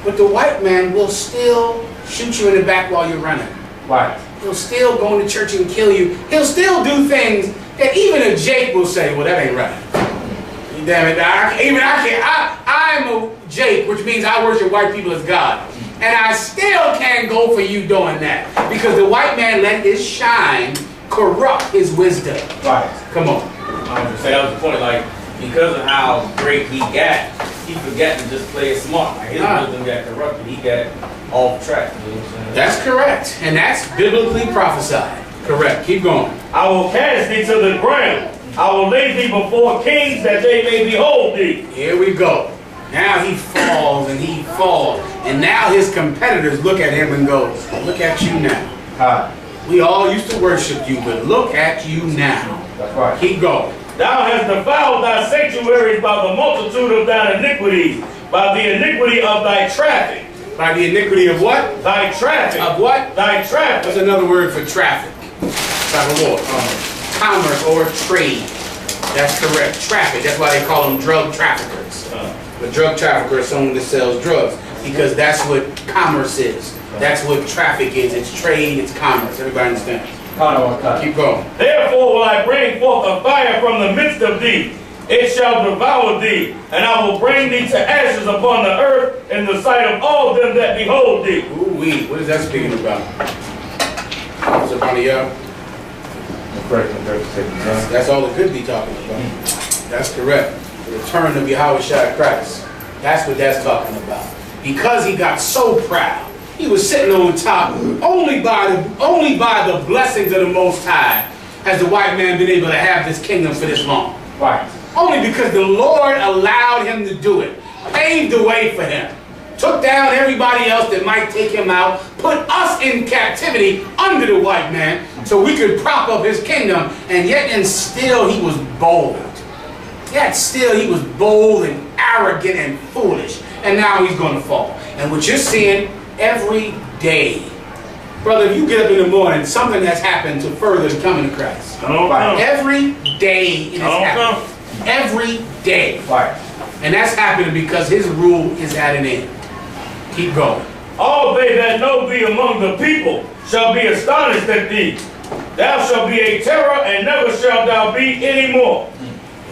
Speaker 2: But the white man will still shoot you in the back while you're running.
Speaker 11: Right.
Speaker 2: He'll still go into church and kill you. He'll still do things that even a Jake will say, well, that ain't right. Damn it, I'm a Jake, which means I worship white people as God. And I still can't go for you doing that. Because the white man let his shine corrupt his wisdom.
Speaker 11: Right.
Speaker 2: Come on.
Speaker 3: I was just saying, that was the point, like, because of how great he forgot to just play it smart. Like, his wisdom got corrupted, he got off track. You know what I'm saying?
Speaker 2: That's correct. And that's biblically prophesied. Correct. Keep going.
Speaker 3: I will cast thee to the ground. I will lay thee before kings that they may behold thee.
Speaker 2: Here we go. Now he falls and he falls. And now his competitors look at him and go, look at you now. We all used to worship you, but look at you now.
Speaker 11: That's right.
Speaker 2: Keep going.
Speaker 3: Thou hast defiled thy sanctuaries by the multitude of thine iniquities, by the iniquity of thy traffic.
Speaker 2: By the iniquity of what?
Speaker 3: Thy traffic.
Speaker 2: Of what?
Speaker 3: Thy traffic.
Speaker 2: What's another word for traffic? Like a war. Commerce or trade. That's correct. Traffic. That's why they call them drug traffickers. The drug trafficker is someone that sells drugs because that's what commerce is. That's what traffic is. It's trade, it's commerce. Everybody understands? Keep going.
Speaker 3: Therefore will I bring forth a fire from the midst of thee. It shall devour thee, and I will bring thee to ashes upon the earth in the sight of all them that behold thee.
Speaker 2: Ooh-wee. What is that speaking about? What's up, honey, y'all? That's all it could be talking about. That's correct. The return of Yahweh Christ. That's what that's talking about. Because he got so proud, he was sitting on top. Only by the blessings of the Most High has the white man been able to have this kingdom for this long.
Speaker 11: Right.
Speaker 2: Only because the Lord allowed him to do it, paved the way for him, took down everybody else that might take him out, put us in captivity under the white man so we could prop up his kingdom, and yet and still he was bold. Yet still he was bold and arrogant and foolish, and now he's going to fall. And what you're seeing every day, brother, if you get up in the morning, something has happened to further the coming of Christ. Every day it has happened. Every day.
Speaker 11: Right.
Speaker 2: And that's happening because his rule is at an end. Keep going.
Speaker 10: All they that know thee among the people shall be astonished at thee. Thou shalt be a terror, and never shalt thou be any more.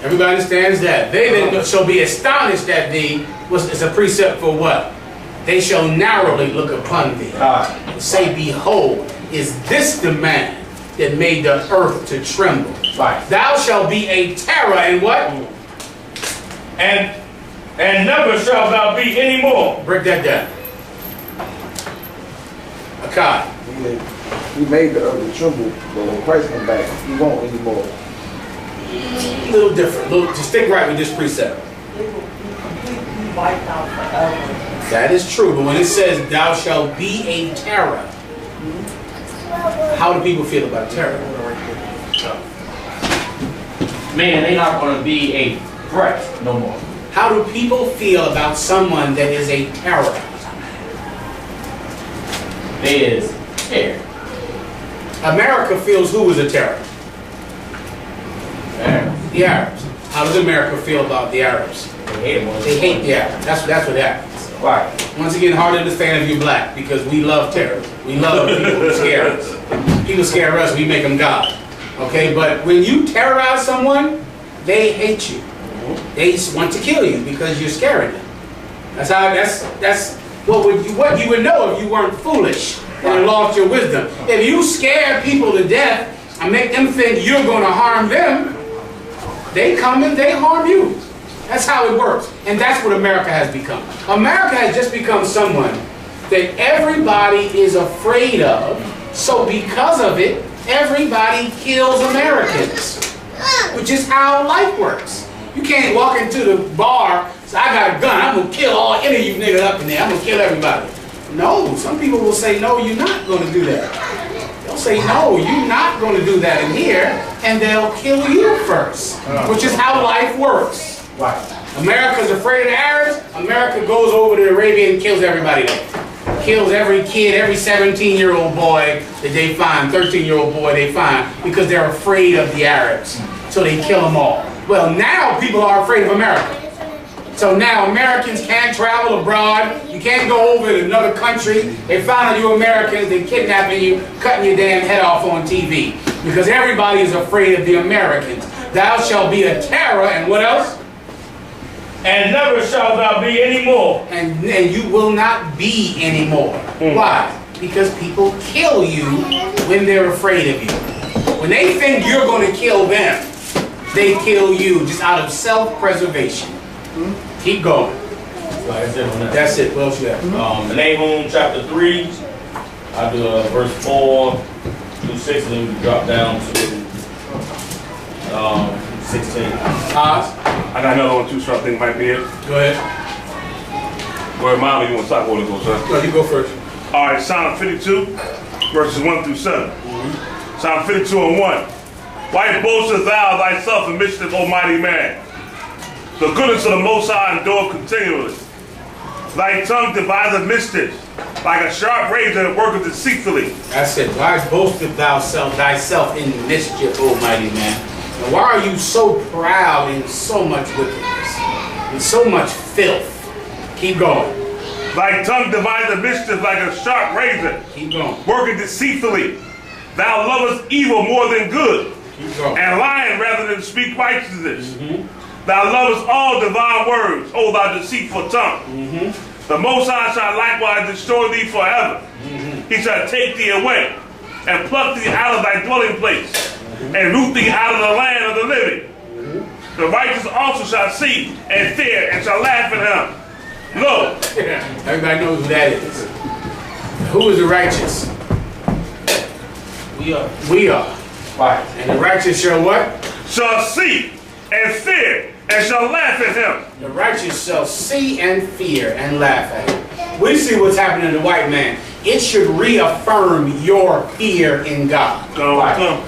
Speaker 2: Everybody understands that. They that shall be astonished at thee is a precept for what? They shall narrowly look upon thee. And say, behold, is this the man that made the earth to tremble?
Speaker 11: Right.
Speaker 2: Thou shalt be a terror, and what?
Speaker 10: And never shalt thou be any more.
Speaker 2: Break that down. Akkad.
Speaker 6: He made the earth to tremble, but when Christ comes back, he won't anymore.
Speaker 2: A little different. Just stick right with this precept. That is true, but when it says, thou shalt be a terror, how do people feel about terror?
Speaker 11: Man, they're not going to be a threat no more.
Speaker 2: How do people feel about someone that is a terror?
Speaker 11: They is scared.
Speaker 2: America feels who is a terror?
Speaker 11: Arabs.
Speaker 2: The Arabs. How does America feel about the Arabs? They hate the Arabs. That's what happens.
Speaker 11: Right.
Speaker 2: Once again, hard to understand if you're black, because we love terror. We love people who scare us. People scare us, we make them God. Okay, but when you terrorize someone, they hate you. They want to kill you because you're scaring them. That's what you would know if you weren't foolish and lost your wisdom. If you scare people to death and make them think you're going to harm them, they come and they harm you. That's how it works. And that's what America has become. America has just become someone that everybody is afraid of. So because of it, everybody kills Americans. Which is how life works. You can't walk into the bar, say, I got a gun, I'm going to kill any of you niggas up in there. I'm going to kill everybody. No, some people will say, no, you're not going to do that. They'll say, no, you're not going to do that in here. And they'll kill you first. Which is how life works.
Speaker 11: Right.
Speaker 2: America's afraid of the Arabs. America goes over to Arabia and kills everybody there. Kills every kid, every 17-year-old boy that they find, 13-year-old boy they find, because they're afraid of the Arabs. So they kill them all. Well, now people are afraid of America. So now Americans can't travel abroad. You can't go over to another country. They find out you're Americans, they're kidnapping you, cutting your damn head off on TV. Because everybody is afraid of the Americans. Thou shalt be a terror, and what else?
Speaker 10: And never shalt thou be any more.
Speaker 2: And you will not be anymore. Why? Because people kill you when they're afraid of you. When they think you're going to kill them, they kill you just out of self-preservation. Keep going. That's it. What else you have?
Speaker 3: Nahum chapter 3. I'll do verse 4 through 6, and then we drop down to 16.
Speaker 10: I got another one too, so I think might be it.
Speaker 2: Go ahead.
Speaker 10: Where Molly, you want to start? Go, sir.
Speaker 2: No, you go first.
Speaker 10: All right, Psalm 52, verses 1 through 7. Psalm 52 and 1. Why boastest thou thyself in mischief, O mighty man? The goodness of the Most High endureth continually. Thy tongue deviseth mischief, like a sharp razor that worketh deceitfully.
Speaker 2: That's it. Why boastest thou thyself in mischief, O mighty man? And why are you so proud in so much wickedness, and so much filth? Keep going.
Speaker 10: Thy tongue deviseth mischief like a sharp razor.
Speaker 2: Keep going.
Speaker 10: Working deceitfully. Thou lovest evil more than good.
Speaker 2: Keep going.
Speaker 10: And lying rather than speak righteousness. Thou lovest all divine words, O thou deceitful tongue. The Most High shall likewise destroy thee forever. He shall take thee away, and pluck thee out of thy dwelling place, and root thee out of the land of the living. The righteous also shall see and fear, and shall laugh at him. Lo,
Speaker 2: everybody knows who that is. Who is the righteous?
Speaker 11: We are.
Speaker 2: We are.
Speaker 11: Right.
Speaker 2: And the righteous shall what?
Speaker 10: Shall see and fear, and shall laugh at him.
Speaker 2: The righteous shall see and fear and laugh at him. We see what's happening to the white man. It should reaffirm your fear in God.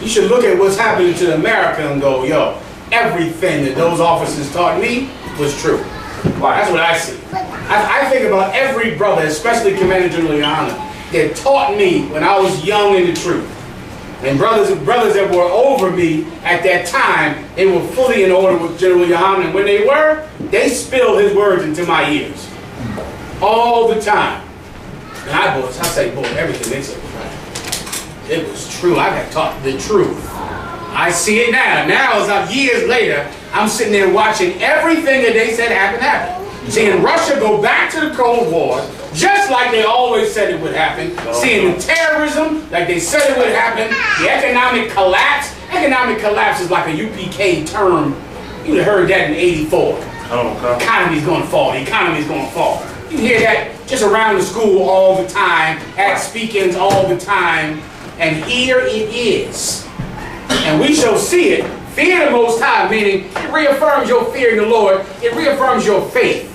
Speaker 2: You should look at what's happening to America and go, yo, everything that those officers taught me was true. That's what I see. I think about every brother, especially Commander General YAHANNA, that taught me when I was young in the truth. And brothers that were over me at that time, they were fully in order with General YAHANNA. And when they were, They spill his words into my ears all the time. And I say, boy, everything they said was right. It was true. I got taught the truth. I see it now. Now, as years later, I'm sitting there watching everything that they said happen. Seeing Russia go back to the Cold War, just like they always said it would happen. Seeing the terrorism, like they said it would happen. The economic collapse. Economic collapse is like a UPK term. You'd have heard that in '84. The economy's going to fall. The economy's going to fall. You hear that just around the school all the time, at speak-ins all the time, and here it is. And we shall see it. Fear the Most High, meaning it reaffirms your fear in the Lord. It reaffirms your faith.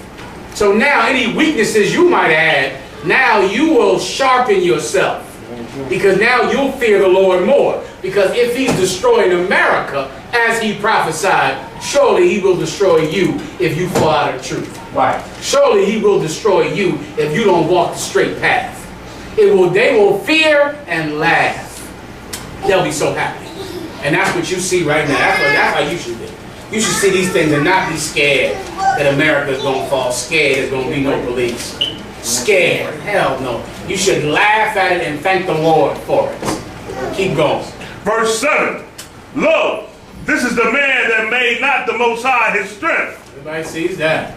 Speaker 2: So now any weaknesses you might add, now you will sharpen yourself. Because now you'll fear the Lord more. Because if he's destroying America, as he prophesied, surely he will destroy you if you fall out of truth.
Speaker 11: Right.
Speaker 2: Surely he will destroy you if you don't walk the straight path. They will fear and laugh. They'll be so happy. And that's what you see right now. That's how you should be. You should see these things and not be scared that America is going to fall. Scared there's going to be no police. Scared. Hell no. You should laugh at it and thank the Lord for it. Keep going.
Speaker 10: Verse 7. Lo, this is the man that made not the Most High his strength.
Speaker 2: Everybody sees that.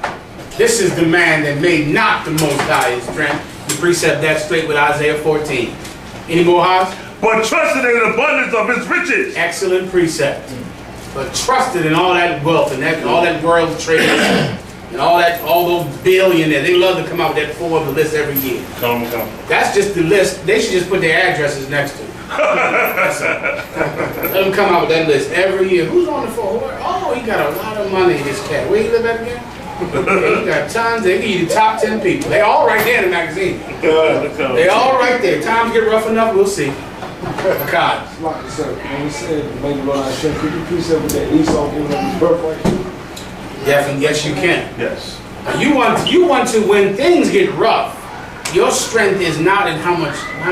Speaker 2: This is the man that made not the Most High his strength. The precept that straight with Isaiah 14. Any more highs?
Speaker 10: But trusted in the abundance of his riches.
Speaker 2: Excellent precept. But trusted in all that wealth and all that world trade and all those billionaires. They love to come out with that Forbes list every year.
Speaker 10: Come.
Speaker 2: That's just the list. They should just put their addresses next to it. Let them come out with that list every year. Who's on the Forbes? Oh, he got a lot of money, this cat. Where you live at again? Yeah, he got tons. They give you the top 10 people. They all right there in the magazine. They all right there. Times get rough enough, we'll see. God.
Speaker 6: When we said, maybe Lord Hashem, could you please say with that Esau giving up his birthright?
Speaker 2: Definitely, yes, you can.
Speaker 10: Yes.
Speaker 2: You want to, when things get rough, your strength is not in how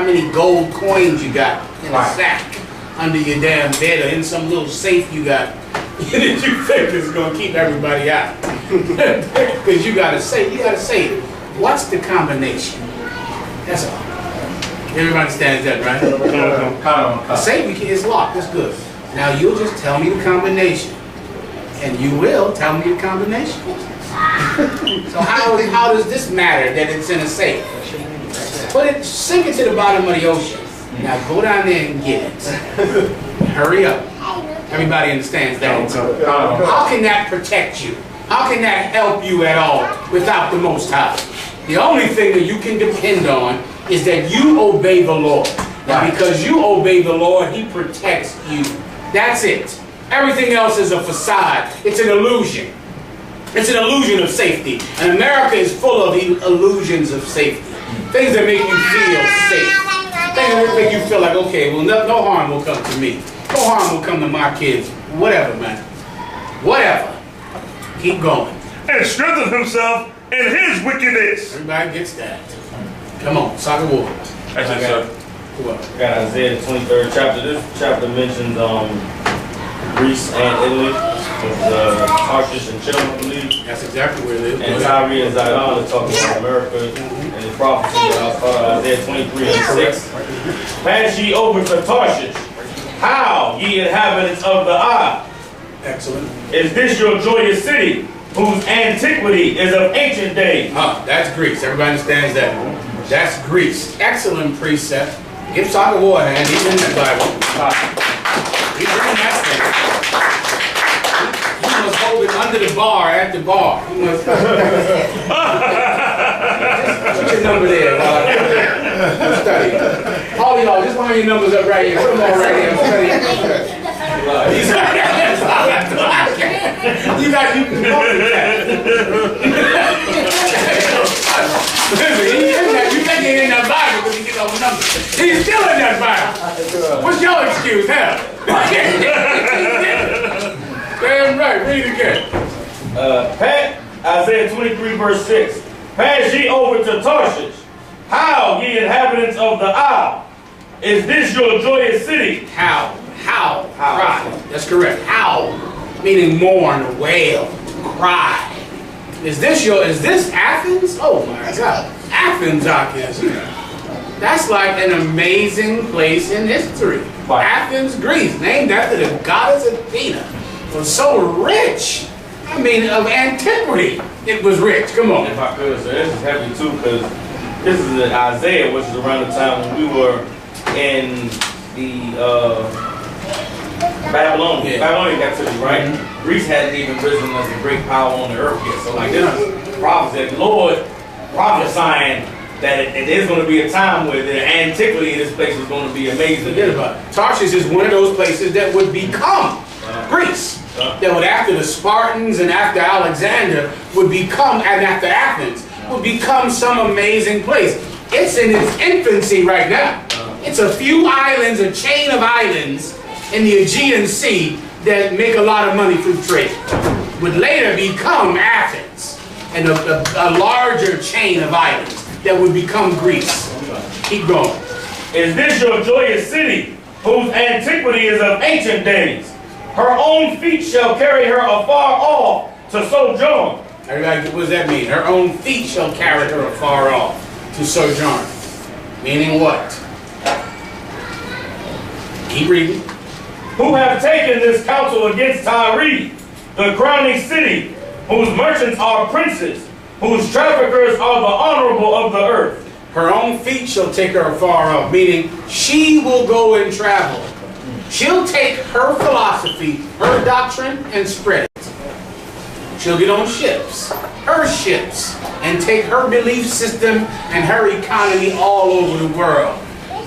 Speaker 2: many gold coins you got in a sack under your damn bed or in some little safe you got that you think is going to keep everybody out. Because you got to say, what's the combination? That's all. Everybody understands that, right? The safe is locked. That's good. Now you'll just tell me the combination. And you will tell me the combination. So how does this matter that it's in a safe? Sink it to the bottom of the ocean. Now go down there and get it. Hurry up. Everybody understands that. How can that protect you? How can that help you at all without the Most High? The only thing that you can depend on is that you obey the Lord. And because you obey the Lord, he protects you. That's it. Everything else is a facade. It's an illusion. It's an illusion of safety. And America is full of illusions of safety. Things that make you feel safe. Things that make you feel like, okay, well, no harm will come to me. No harm will come to my kids. Whatever, man. Whatever. Keep going.
Speaker 10: And strengthen himself in his wickedness.
Speaker 2: Everybody gets that. Come on, soccer war.
Speaker 3: That's it, sir. Got Isaiah 23rd chapter. This chapter mentions Greece and Italy, Tarshish and Chile, I believe.
Speaker 2: That's exactly where it is.
Speaker 3: And Tyre and Zidon are talking about America and the prophecy that I saw Isaiah 23:6. Pass ye over to Tarshish. How, ye inhabitants of the Isle?
Speaker 2: Excellent.
Speaker 3: Is this your joyous city, whose antiquity is of ancient days?
Speaker 2: That's Greece. Everybody understands that. That's Greece. Excellent precept. Give soccer war a hand. He's in the Bible. He's in that thing. He must hold it under the bar at the bar. He must. Just put your number there. Study. All of y'all, just line your numbers up right here. Put them all right here. Study. You got you can you think he in that Bible because he gets all the numbers. He's still in that Bible. What's your excuse, hell? Damn right, read it again.
Speaker 3: Isaiah 23:6. Pass ye over to Tarshish. How, ye inhabitants of the Isle? Is this your joyous city?
Speaker 2: How? Cry. That's correct. Howl, meaning mourn, wail, cry. Is this Athens? Oh my God. Athens out there. That's like an amazing place in history.
Speaker 3: Right.
Speaker 2: Athens, Greece, named after the goddess Athena. Was so rich. I mean, of antiquity, it was rich. Come on.
Speaker 3: If I could, so this is heavy too, because this is in Isaiah, which is around the time when we were in the Babylonian captivity, right? Mm-hmm. Greece hadn't even risen as a great power on the earth yet. So like this is prophecy, the Lord prophesying that it is going to be a time where the antiquity in this place is going to be amazing.
Speaker 2: Forget about it. Tarshish is one of those places that would become Greece. That would, after the Spartans and after Alexander, would become, and after Athens, would become some amazing place. It's in its infancy right now. It's a few islands, a chain of islands in the Aegean Sea that make a lot of money through trade. Would later become Athens and a larger chain of islands that would become Greece. Keep going.
Speaker 10: Is this your joyous city, whose antiquity is of ancient days? Her own feet shall carry her afar off to sojourn.
Speaker 2: Everybody, what does that mean? Her own feet shall carry her afar off to sojourn. Meaning what? Keep reading.
Speaker 10: Who have taken this counsel against Tyre, the crowning city, whose merchants are princes, whose traffickers are the honorable of the earth.
Speaker 2: Her own feet shall take her afar off, meaning she will go and travel. She'll take her philosophy, her doctrine, and spread it. She'll get on ships, her ships, and take her belief system and her economy all over the world.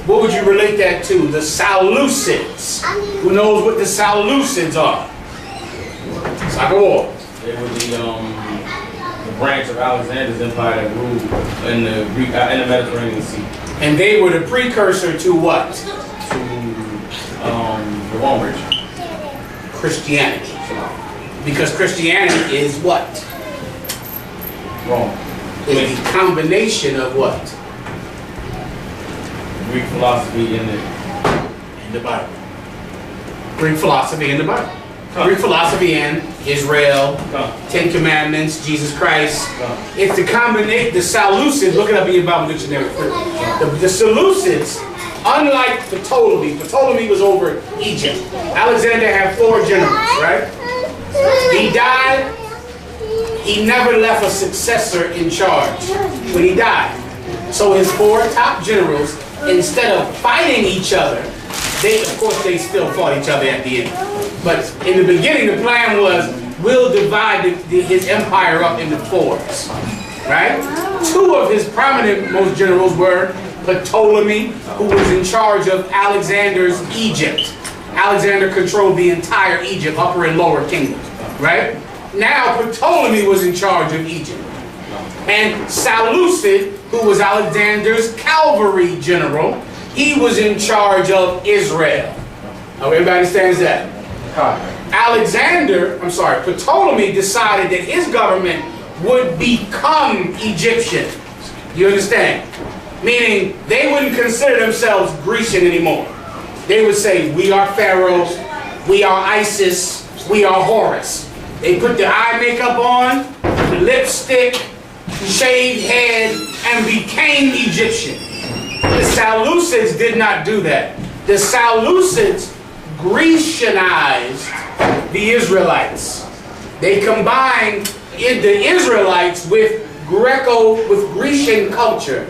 Speaker 2: What would you relate that to? The Seleucids. Who knows what the Seleucids are? It's like a war.
Speaker 3: They were the branch of Alexander's empire that ruled in the Mediterranean Sea.
Speaker 2: And they were the precursor to what?
Speaker 3: To the Romans.
Speaker 2: Christianity. Because Christianity is what?
Speaker 3: Rome.
Speaker 2: It's a combination of what?
Speaker 3: Greek philosophy in
Speaker 2: the Bible. Greek philosophy in the Bible. Greek philosophy in Israel, Ten Commandments, Jesus Christ. It's the combination, the Seleucids, look it up in your Bible dictionary. The Seleucids, unlike Ptolemy was over Egypt. Alexander had 4 generals, right? He died, he never left a successor in charge when he died. So his 4 top generals, instead of fighting each other, of course they still fought each other at the end. But in the beginning, the plan was, we'll divide his empire up into 4s, right? 2 of his prominent most generals were Ptolemy, who was in charge of Alexander's Egypt. Alexander controlled the entire Egypt, upper and lower kingdom, right? Now Ptolemy was in charge of Egypt. And Seleucid, who was Alexander's cavalry general, he was in charge of Israel. Now, everybody understands that? Ptolemy decided that his government would become Egyptian. You understand? Meaning, they wouldn't consider themselves Grecian anymore. They would say, we are Pharaoh, we are Isis, we are Horus. They put the eye makeup on, the lipstick, shaved head, and became Egyptian. The Seleucids did not do that. The Seleucids Grecianized the Israelites. They combined the Israelites with Grecian culture.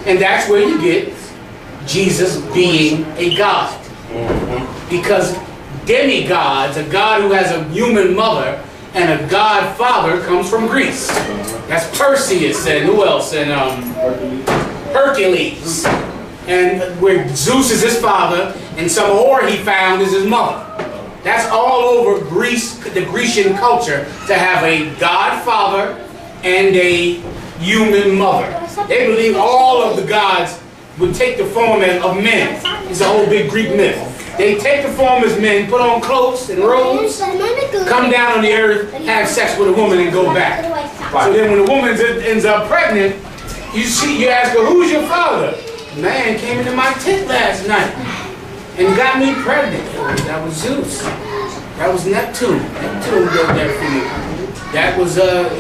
Speaker 2: And that's where you get Jesus being a God. Because demigods, a God who has a human mother and a God father, comes from Greece. That's Perseus and who else? And Hercules. And where Zeus is his father and some whore he found is his mother. That's all over Greece, the Grecian culture, to have a God father and a human mother. They believe all of the gods would take the form of men. It's a whole big Greek myth. They take the form as men, put on cloaks and robes, come down on the earth, have sex with a woman, and go back. So then when the woman ends up pregnant, you ask her, who's your father? Man came into my tent last night and got me pregnant. That was Zeus. That was Neptune. Neptune did that for you. That was, whoever,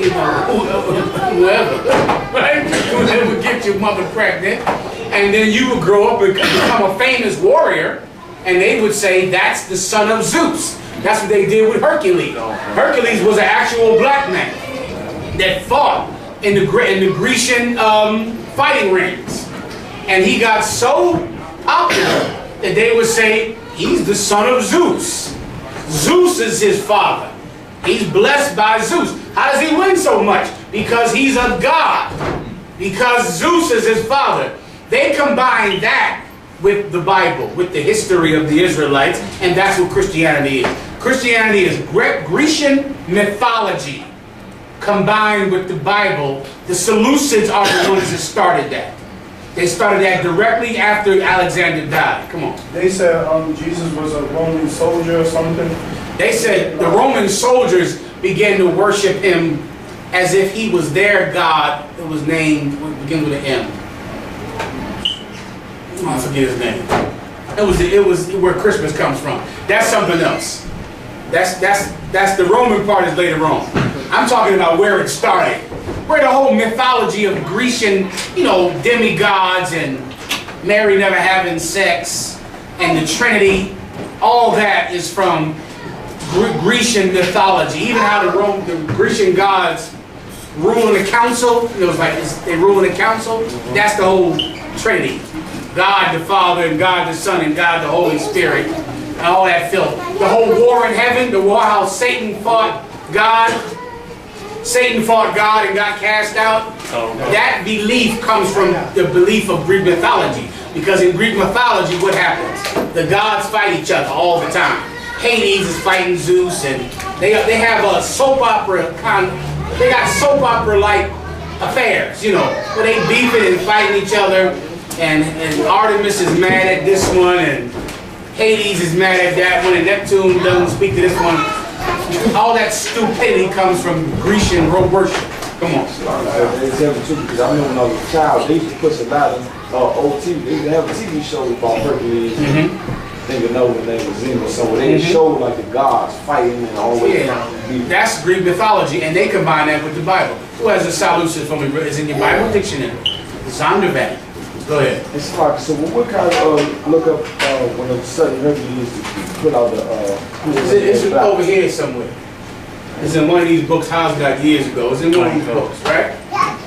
Speaker 2: right? Whoever would get your mother pregnant. And then you would grow up and become a famous warrior. And they would say, that's the son of Zeus. That's what they did with Hercules. Hercules was an actual black man that fought in the Grecian fighting rings. And he got so popular that they would say, he's the son of Zeus. Zeus is his father. He's blessed by Zeus. How does he win so much? Because he's a god. Because Zeus is his father. They combine that with the Bible, with the history of the Israelites, and that's what Christianity is. Christianity is Grecian mythology combined with the Bible. The Seleucids are the ones that started that. They started that directly after Alexander died. Come on.
Speaker 8: They said Jesus was a Roman soldier or something.
Speaker 2: They said the Roman soldiers began to worship him as if he was their god. It was named, begins with an M. I forget his name. It was where Christmas comes from. That's something else. That's the Roman part is later on. I'm talking about where it started. Where the whole mythology of Grecian, demigods and Mary never having sex and the Trinity, all that is from Grecian mythology. Even how the Grecian gods rule in the council, it was like they rule in the council. That's the whole Trinity. God the Father and God the Son and God the Holy Spirit and all that filth. The whole war in heaven, the war how Satan fought God. Satan fought God and got cast out. That belief comes from the belief of Greek mythology. Because in Greek mythology, what happens? The gods fight each other all the time. Hades is fighting Zeus, and they have a soap opera they got soap opera like affairs, where they beefing and fighting each other. And Artemis is mad at this one, and Hades is mad at that one, and Neptune doesn't speak to this one. All that stupidity comes from Grecian worship. Come on.
Speaker 6: Because I remember when I was a child, they used to push a lot of old TV. They used to have a TV show about Hercules. I think the name was Zeno. So they showed like the gods fighting and always.
Speaker 2: Yeah, that's Greek mythology, and they combine that with the Bible. Who has a solution for me? Is in your Bible dictionary. Zondervan. Go ahead.
Speaker 6: It's like, so what kind of look up when a sudden Hercules put out the
Speaker 2: it's over here somewhere. It's in one of these books House got years ago. It's in one of these books, right?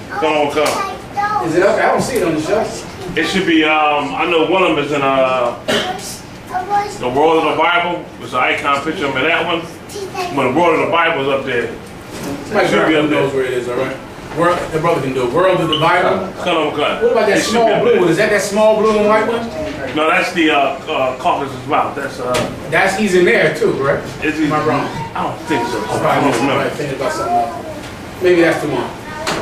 Speaker 10: Come.
Speaker 2: Is it okay? I don't see it on the shelf.
Speaker 10: It should be, I know one of them is in the World of the Bible. There's an icon picture of that one. When the World of the Bible is up there.
Speaker 2: Somebody should be up knows where it is, all right? The brother can do it. World of the Bible.
Speaker 10: Come.
Speaker 2: What about that small blue one? Is that small blue and white one?
Speaker 10: No, that's the Caucasus Mouth. That's
Speaker 2: he's in there too, correct?
Speaker 10: Am
Speaker 2: I wrong?
Speaker 10: I don't think so.
Speaker 2: I don't remember. Thinking about something else. Maybe that's the one.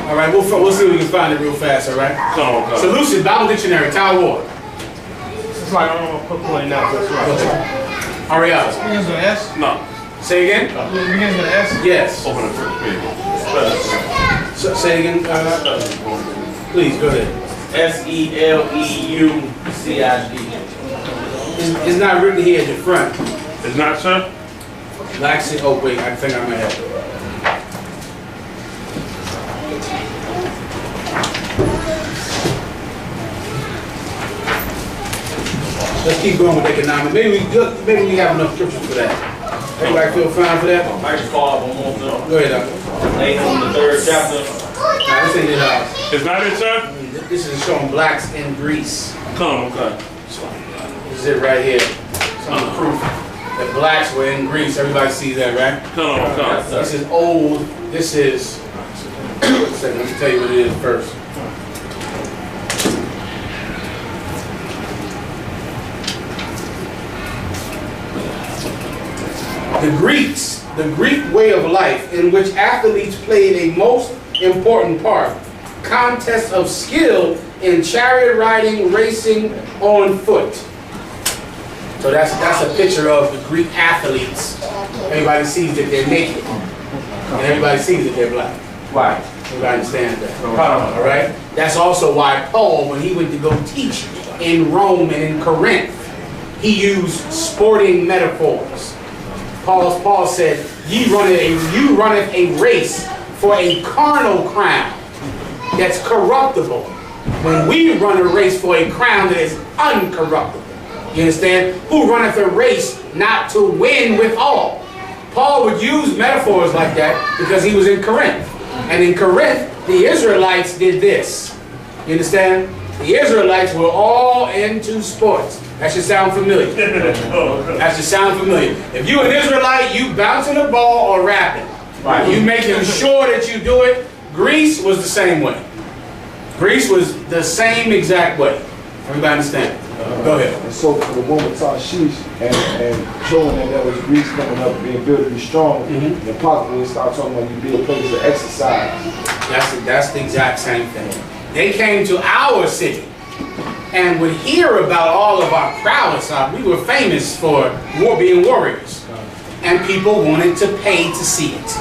Speaker 2: All right, we'll see if we can find it real fast. All right.
Speaker 10: Come.
Speaker 2: Seleucid Bible Dictionary, Tower Ward.
Speaker 7: It's like I don't know what point now. That's right.
Speaker 2: Ariana.
Speaker 4: Begins with S?
Speaker 10: No.
Speaker 2: Say again?
Speaker 4: Begins with S?
Speaker 2: Yes.
Speaker 10: Open the first page.
Speaker 2: Say again. Please go ahead.
Speaker 11: SELEUCID.
Speaker 2: It's not written here at the front.
Speaker 10: It's not, sir?
Speaker 2: Laxi. Oh wait, I think I might have it. Let's keep going with economics. Maybe we have enough scriptures for that. Everybody feel fine for that?
Speaker 11: I just call up one more thing.
Speaker 2: Go ahead, Doctor.
Speaker 11: Nahum, the 3rd chapter.
Speaker 2: Nah, this ain't it.
Speaker 10: It's not it, sir?
Speaker 2: This is showing blacks in Greece.
Speaker 10: Come.
Speaker 2: This is it right here. Some proof that blacks were in Greece. Everybody sees that, right?
Speaker 10: Come.
Speaker 2: This is old. This is. Wait a second. Let me tell you what it is first. The Greek way of life in which athletes played a most important part. Contests of skill in chariot riding, racing on foot. So that's a picture of the Greek athletes. Everybody sees that they're naked. And everybody sees that they're black.
Speaker 11: Right.
Speaker 2: Everybody understands that. All right? That's also why Paul, when he went to go teach in Rome and in Corinth, he used sporting metaphors. Paul said, you runneth a race for a carnal crown that's corruptible, when we run a race for a crown that is uncorruptible. You understand? Who runneth a race not to win withal. Paul would use metaphors like that because he was in Corinth. And in Corinth, the Israelites did this. You understand? The Israelites were all into sports. That should sound familiar. That should sound familiar. If you're an Israelite, you bouncing the ball or rapping. Right. You making sure that you do it. Greece was the same way. Greece was the same exact way. Everybody understand? Go ahead.
Speaker 6: And so for the woman Tarshish and showing that was Greece coming up, being built to be strong, and the possibly start talking about you be a place of exercise.
Speaker 2: That's the exact same thing. They came to our city and would hear about all of our prowess. We were famous for being warriors. And people wanted to pay to see it.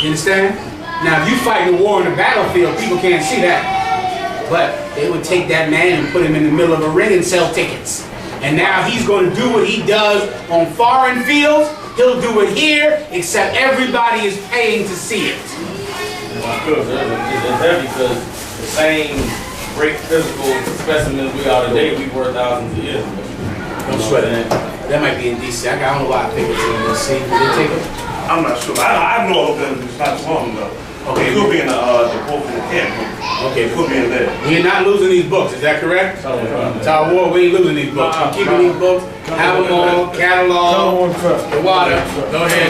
Speaker 2: You understand? Now, if you fight a war in the battlefield, people can't see that. But they would take that man and put him in the middle of a ring and sell tickets. And now he's going to do what he does on foreign fields. He'll do it here, except everybody is paying to see it.
Speaker 3: It's heavy because the same great physical specimens we are today, we were thousands of years ago.
Speaker 2: Don't sweat it. That might be in D.C. I don't know why I think it's in D.C. Did they take it?
Speaker 10: I'm not sure. I know of them. It's not too long ago. Okay, it could be in the book in the camp.
Speaker 2: Okay,
Speaker 10: it could be in there.
Speaker 2: We're not losing these books, is that correct? Tower War, we ain't losing these books. We're keeping these books, have them all, catalog, the water. Go ahead.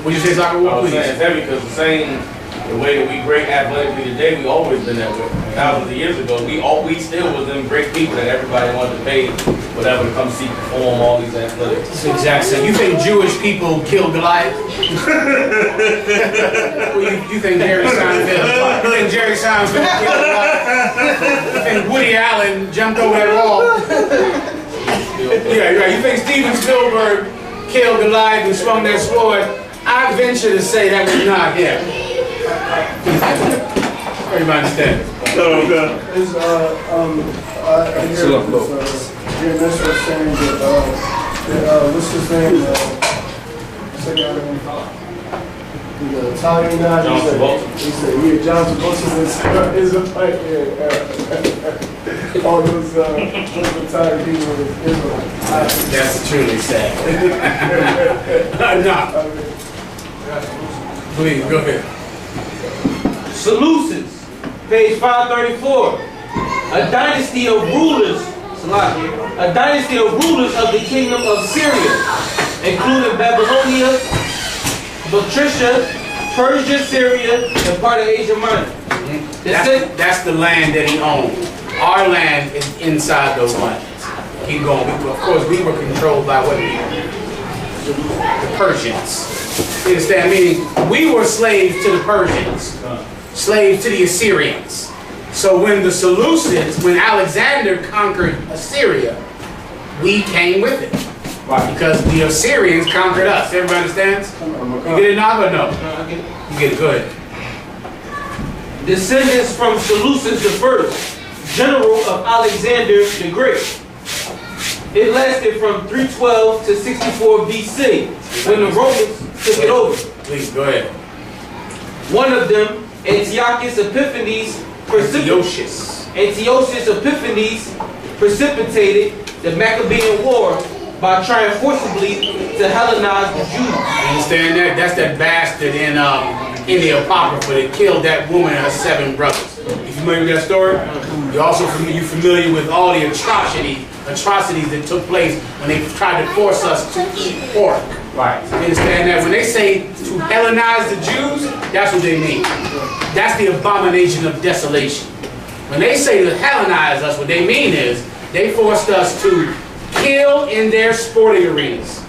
Speaker 2: Would you say soccer war, please?
Speaker 3: It's heavy because the same, the way that we great athletically today, we always been that way. Thousands of years ago, we still was them great people that everybody wanted to pay whatever to come see perform all these athletics.
Speaker 2: That's exactly. You think Jewish people killed Goliath? you think Jerry Seinfeld? You think Jerry Seinfeld killed Goliath? You think Woody Allen jumped over that wall? Yeah, right. You think Steven Spielberg killed Goliath and swung that sword? I venture to say that was not him. Everybody understand?
Speaker 8: I hear Jim was saying that, what's his name? The Italian guy. He said, yeah, John Travolta is a fight. All those Italian people are Israelites.
Speaker 2: That's truly sad. No. Please, go ahead.
Speaker 12: Seleucids, page 534. A dynasty of rulers of the kingdom of Syria, including Babylonia, Patricia, Persia, Syria, and part of Asia Minor.
Speaker 2: That's the land that he owned. Our land is inside those lands. Keep going. Of course, we were controlled by what people? The Persians. You understand? Meaning, we were slaves to the Persians, slaves to the Assyrians. So when the Seleucids, when Alexander conquered Assyria, we came with it. Why? Because the Assyrians conquered us. Everybody understands? You get it now or no? You get it. Go ahead.
Speaker 12: Descendants from Seleucus the First, general of Alexander the Great. It lasted from 312 to 64 BC, when the Romans took it over.
Speaker 2: Please, go ahead.
Speaker 12: One of them, Antiochus Epiphanes, Antiochus Epiphanes precipitated the Maccabean War by trying forcibly to Hellenize the Jews.
Speaker 2: You understand that? That's that bastard in the Apocrypha that killed that woman and her 7 brothers. You familiar with that story? You're also familiar with all the atrocities that took place when they tried to force us to eat pork. Right. You understand that? When they say to Hellenize the Jews, that's what they mean. That's the abomination of desolation. When they say to Hellenize us, what they mean is they forced us to kill in their sporting arenas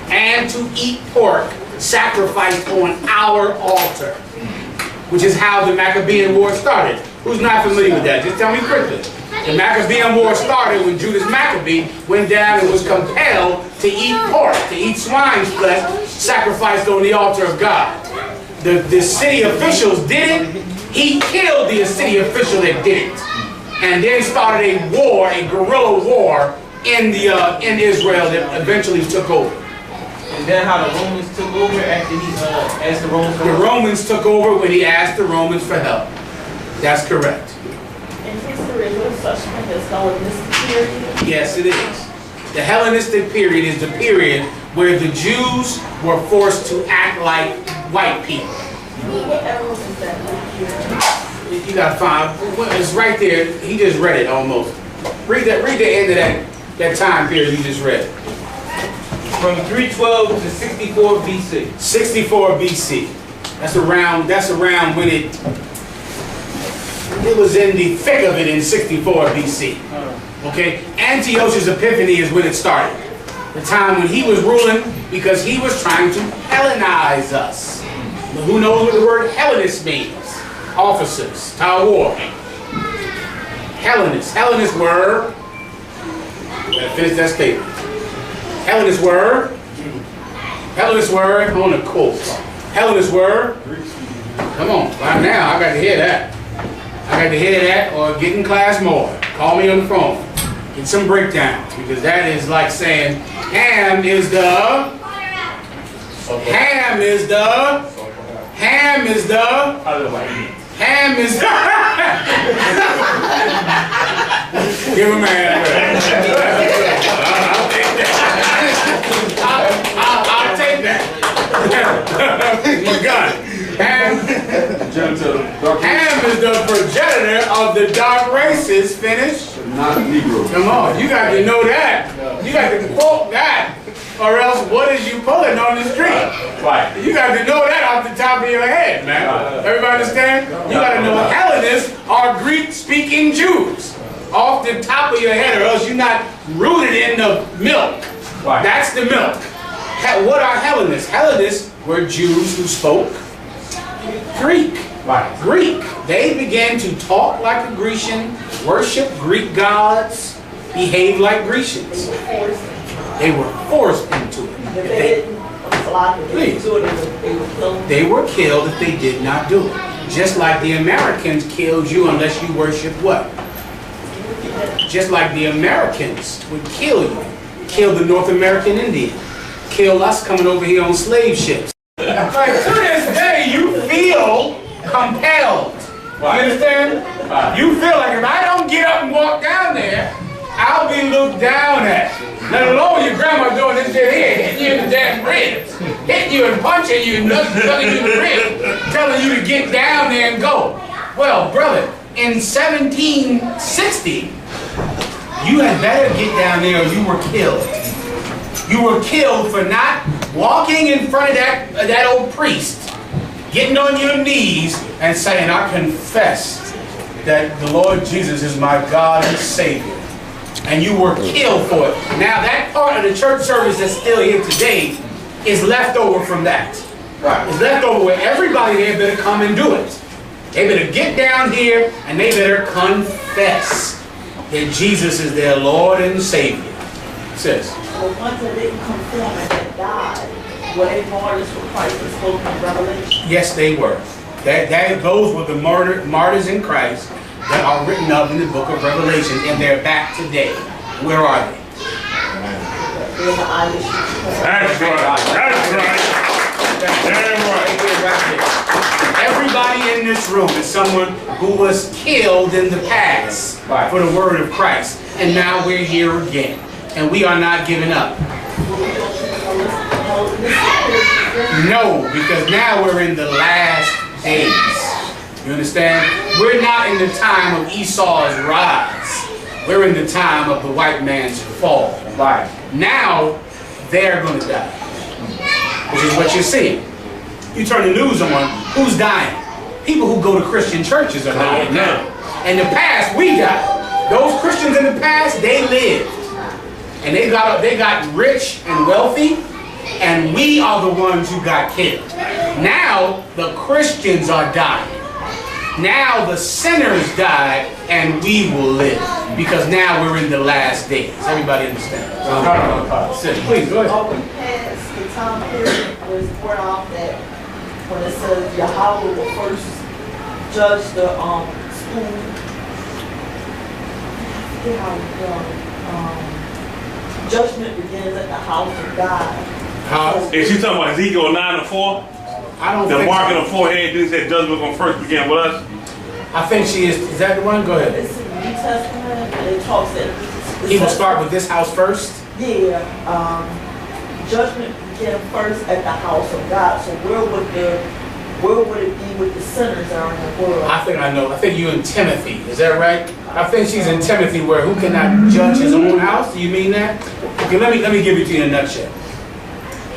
Speaker 2: and to eat pork sacrificed on our altar, which is how the Maccabean War started. Who's not familiar with that? Just tell me quickly. The Maccabean War started when Judas Maccabee went down and was compelled to eat pork, to eat swine's flesh, sacrificed on the altar of God. The city officials did it. He killed the city official that did it, and then started a war, a guerrilla war in Israel that eventually took over.
Speaker 12: Is that how the Romans took over after he asked the Romans for help?
Speaker 2: The Romans took over when he asked the Romans for help. That's correct.
Speaker 13: In history, is there such thing as Hellenistic period?
Speaker 2: Yes, it is. The Hellenistic period is the period where the Jews were forced to act like white people.
Speaker 13: What else is that period?
Speaker 2: You gotta find, it's right there. He just read it almost. Read the end of that time period you just read.
Speaker 12: From 312 to 64 BC.
Speaker 2: 64 BC. That's around when it was in the thick of it in 64 BC. Okay? Antiochus Epiphanes is when it started. The time when he was ruling because he was trying to Hellenize us. But who knows what the word Hellenist means? Officers, Tower War. Hellenists. Hellenists were, gotta finish that statement. Hellenists were on the quote. Hellenists were, come on, right now, I got to hear that. I got to hear that or get in class more. Call me on the phone. Get some breakdowns because that is like saying ham is the give him a hand. I'll take that. My God. Ham is the progenitor of the dark races. Finish.
Speaker 6: Not Negro.
Speaker 2: Come on, you got to know that. You got to quote that. Or else what is you pulling on the street?
Speaker 3: Right.
Speaker 2: You got to know that off the top of your head, man. Everybody understand? You got to know Hellenists are Greek-speaking Jews. Off the top of your head, or else you're not rooted in the milk.
Speaker 3: Right.
Speaker 2: That's the milk. What are Hellenists? Hellenists were Jews who spoke Greek.
Speaker 3: Right.
Speaker 2: Greek. They began to talk like a Grecian, worship Greek gods, behave like Grecians. They were forced into it. They were killed if they did not do it. Just like the Americans killed you unless you worship what? Just like the Americans would kill you. Kill the North American Indian. Kill us coming over here on slave ships. Like to this day, you feel compelled. You understand? You feel like if I don't get up and walk down there, I'll be looked down at. Let alone your grandma doing this shit here, hitting you in the damn ribs, hitting you and punching you and tucking you in the ribs, telling you to get down there and go. Well, brother, in 1760, you had better get down there or you were killed. You were killed for not walking in front of that old priest, getting on your knees and saying, I confess that the Lord Jesus is my God and Savior. And you were killed for it. Now that part of the church service that's still here today is left over from that. Right. It's left over where everybody there better come and do it. They better get down here and they better confess that Jesus is their Lord and Savior. Sis.
Speaker 13: The ones that didn't conform and that died, were they martyrs for Christ as spoken in Revelation?
Speaker 2: Yes, they were. Those were the martyrs in Christ that are written up in the book of Revelation, and they're back today. Where are they?
Speaker 13: They're the I.S.U.P.K.
Speaker 10: That's right. Damn right.
Speaker 2: Everybody in this room is someone who was killed in the past for the word of Christ. And now we're here again. And we are not giving up. No, because now we're in the last days. You understand? We're not in the time of Esau's rise. We're in the time of the white man's fall. Right. Now, they're going to die. Which is what you're seeing. You turn the news on, who's dying? People who go to Christian churches are dying now. In the past, we died. Those Christians in the past, they lived. And they got rich and wealthy. And we are the ones who got killed. Now, the Christians are dying. Now the sinners died and we will live. Because now we're in the last days. Everybody understand? Please, go ahead.
Speaker 13: Are we past the time period where it's brought out that when it says Yahweh will first judge the school? Judgment begins at the house of God.
Speaker 10: Is she talking about Ezekiel 9:4?
Speaker 2: I don't
Speaker 10: The
Speaker 2: think
Speaker 10: mark
Speaker 2: so.
Speaker 10: on the forehead, didn't say judgment going to first begin with us?
Speaker 2: I think she is. Is that the one? Go ahead.
Speaker 13: It's in the New Testament, and it talks that
Speaker 2: He will start with this house first.
Speaker 13: Yeah, judgment began first at the house of God. So where would it be with the sinners that are in the world?
Speaker 2: I think I know. I think you in Timothy. Is that right? I think she's in Timothy, where who cannot judge his own house. Do you mean that? Okay, let me give it to you in a nutshell.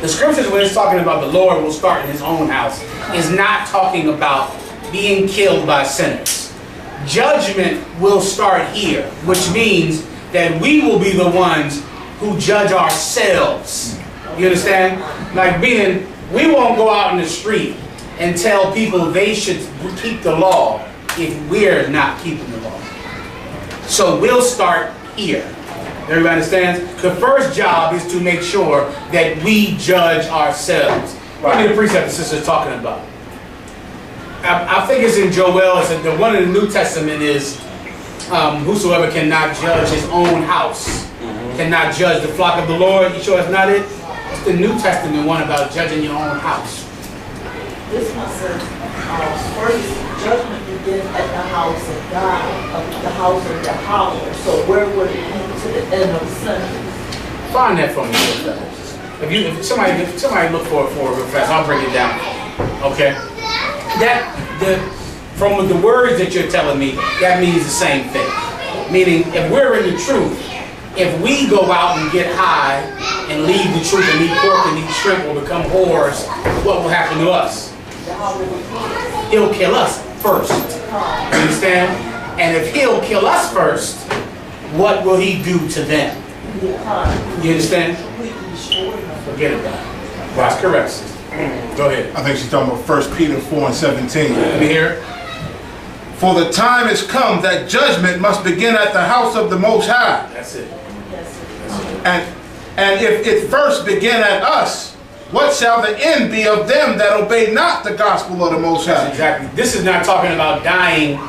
Speaker 2: The scriptures, when it's talking about the Lord will start in his own house, is not talking about being killed by sinners. Judgment will start here, which means that we will be the ones who judge ourselves. You understand? Like meaning, we won't go out in the street and tell people they should keep the law if we're not keeping the law. So we'll start here. Everybody understands? The first job is to make sure that we judge ourselves. What are the precept the sister's talking about? I think it's in Joel. It's the one in the New Testament is whosoever cannot judge his own house, cannot judge the flock of the Lord. You sure it's not it? It's the New Testament one about judging your own house.
Speaker 13: This one says, first judgment begins at the house of God, the house of YAHANNA. So where would it be to the end of sinners?
Speaker 2: Find that for me real fast. If somebody look for it real fast, I'll break it down. Okay? From the words that you're telling me, that means the same thing. Meaning, if we're in the truth, if we go out and get high and leave the truth and eat pork and eat shrimp or become whores, what will happen to us? He'll kill us first. You understand? And if he'll kill us first, what will he do to them? You understand? Forget about it. That's correct, sister. Go ahead.
Speaker 14: I think she's talking about 1 Peter 4:17.
Speaker 2: Let me hear it.
Speaker 14: For the time is come that judgment must begin at the house of the Most High.
Speaker 2: That's it.
Speaker 14: And if it first begin at us, what shall the end be of them that obey not the gospel of the Most High?
Speaker 2: That's exactly. This is not talking about dying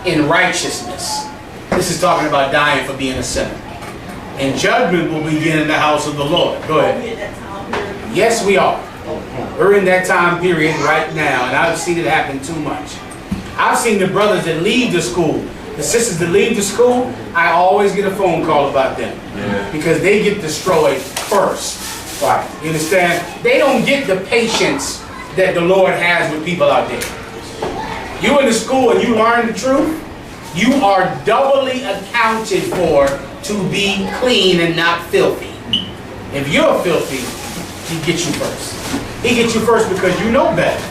Speaker 2: in righteousness. This is talking about dying for being a sinner. And judgment will begin in the house of the Lord. Go ahead. Yes, we are. We're in that time period right now, and I've seen it happen too much. I've seen the brothers that leave the school, the sisters that leave the school, I always get a phone call about them. Because they get destroyed first. Right. You understand? They don't get the patience that the Lord has with people out there. You in the school and you learn the truth, you are doubly accounted for to be clean and not filthy. If you're filthy, he gets you first. He gets you first because you know better.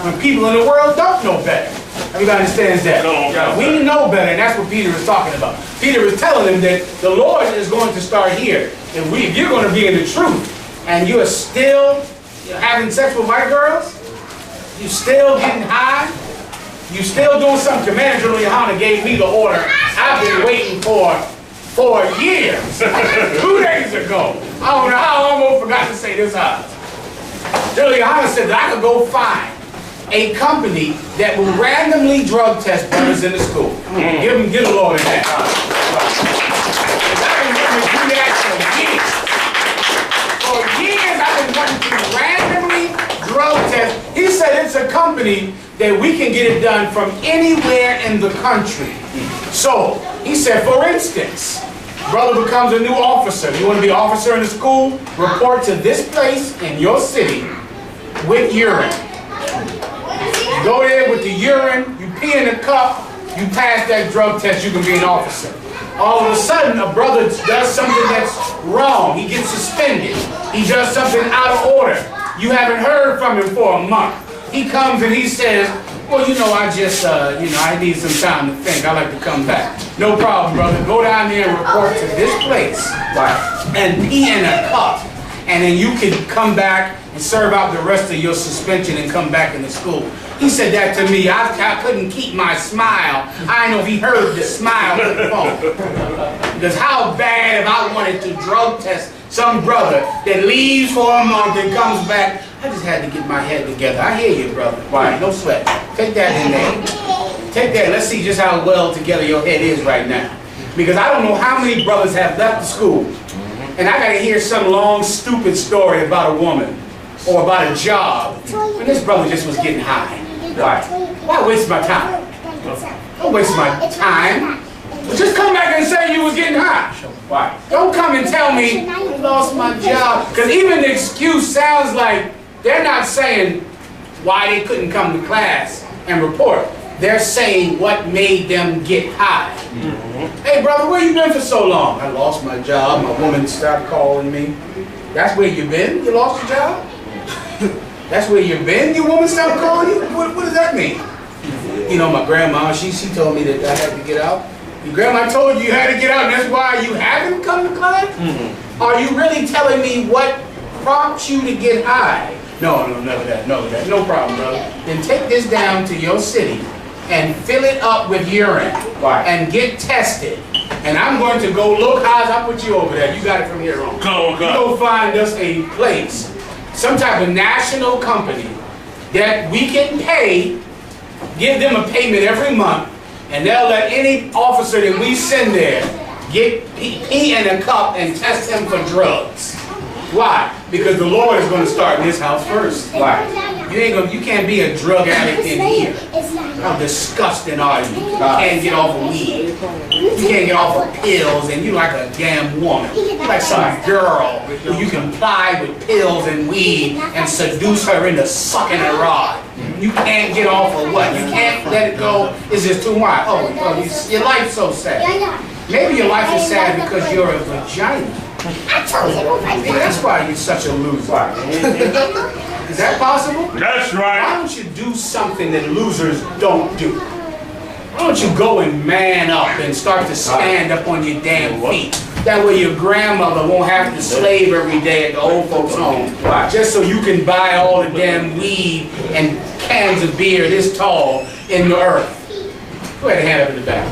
Speaker 2: When people in the world don't know better. Everybody understands that. We know better, and that's what Peter is talking about. Peter is telling them that the Lord is going to start here. If you're going to be in the truth, and you are still having sex with white girls, you still getting high, you still doing something. Commander General YAHANNA gave me the order I've been waiting for years. 2 days ago. I don't know how I almost forgot to say this out. General YAHANNA said that I could go find a company that will randomly drug test brothers in the school. Get a Lord in that. I've been wanting to do that for years. I've been wanting to randomly drug test. He said it's a company that we can get it done from anywhere in the country. So, he said, for instance, brother becomes a new officer. You want to be an officer in the school? Report to this place in your city with urine. You go there with the urine, you pee in a cup, you pass that drug test, you can be an officer. All of a sudden, a brother does something that's wrong. He gets suspended. He does something out of order. You haven't heard from him for a month. He comes and he says, well, I just, I need some time to think. I like to come back. No problem, brother. Go down there and report to this place. And pee in a cup. And then you can come back and serve out the rest of your suspension and come back into school. He said that to me. I couldn't keep my smile. I know if he heard the smile on the phone. Because how bad if I wanted to drug test some brother that leaves for a month and comes back. I just had to get my head together. I hear you, brother. Right, no sweat. Take that in there. Take that. Let's see just how well together your head is right now. Because I don't know how many brothers have left the school and I gotta hear some long, stupid story about a woman or about a job, when this brother just was getting high. Why waste my time? Don't waste my time. Just come back and say you was getting high. Why? Don't come and tell me I lost my job. Because even the excuse sounds like they're not saying why they couldn't come to class and report. They're saying what made them get high. Hey brother, where you been for so long? I lost my job. My woman stopped calling me. That's where you been? You lost your job? That's where you been? Your woman stopped calling you? What does that mean? You know, my grandma, she told me that I had to get out. Your grandma told you you had to get out, and that's why you haven't come to class? Are you really telling me what prompts you to get high? No, none of that, no problem, brother. Then take this down to your city and fill it up with urine and get tested. And I'm going to go look, I'll put you over there. You got it from here on. You go find us a place, some type of national company that we can pay, give them a payment every month, and they'll let any officer that we send there get pee in a cup and test him for drugs. Why? Because the Lord is going to start in this house first. Why? You can't be a drug addict in here. How disgusting are you? You can't get off of weed. You can't get off of pills, and you like a damn woman. You like some girl who you can ply with pills and weed and seduce her into sucking a rod. You can't get off of what? You can't let it go. It's just too much. Oh, your life's so sad. Maybe your life is sad because you're a vagina. Maybe that's why you're such a loser. Is that possible?
Speaker 10: That's right.
Speaker 2: Why don't you do something that losers don't do? Why don't you go and man up and start to stand up on your damn feet? That way your grandmother won't have to slave every day at the old folks' home. Just so you can buy all the damn weed and cans of beer this tall in the earth. Go ahead and hand up in the back.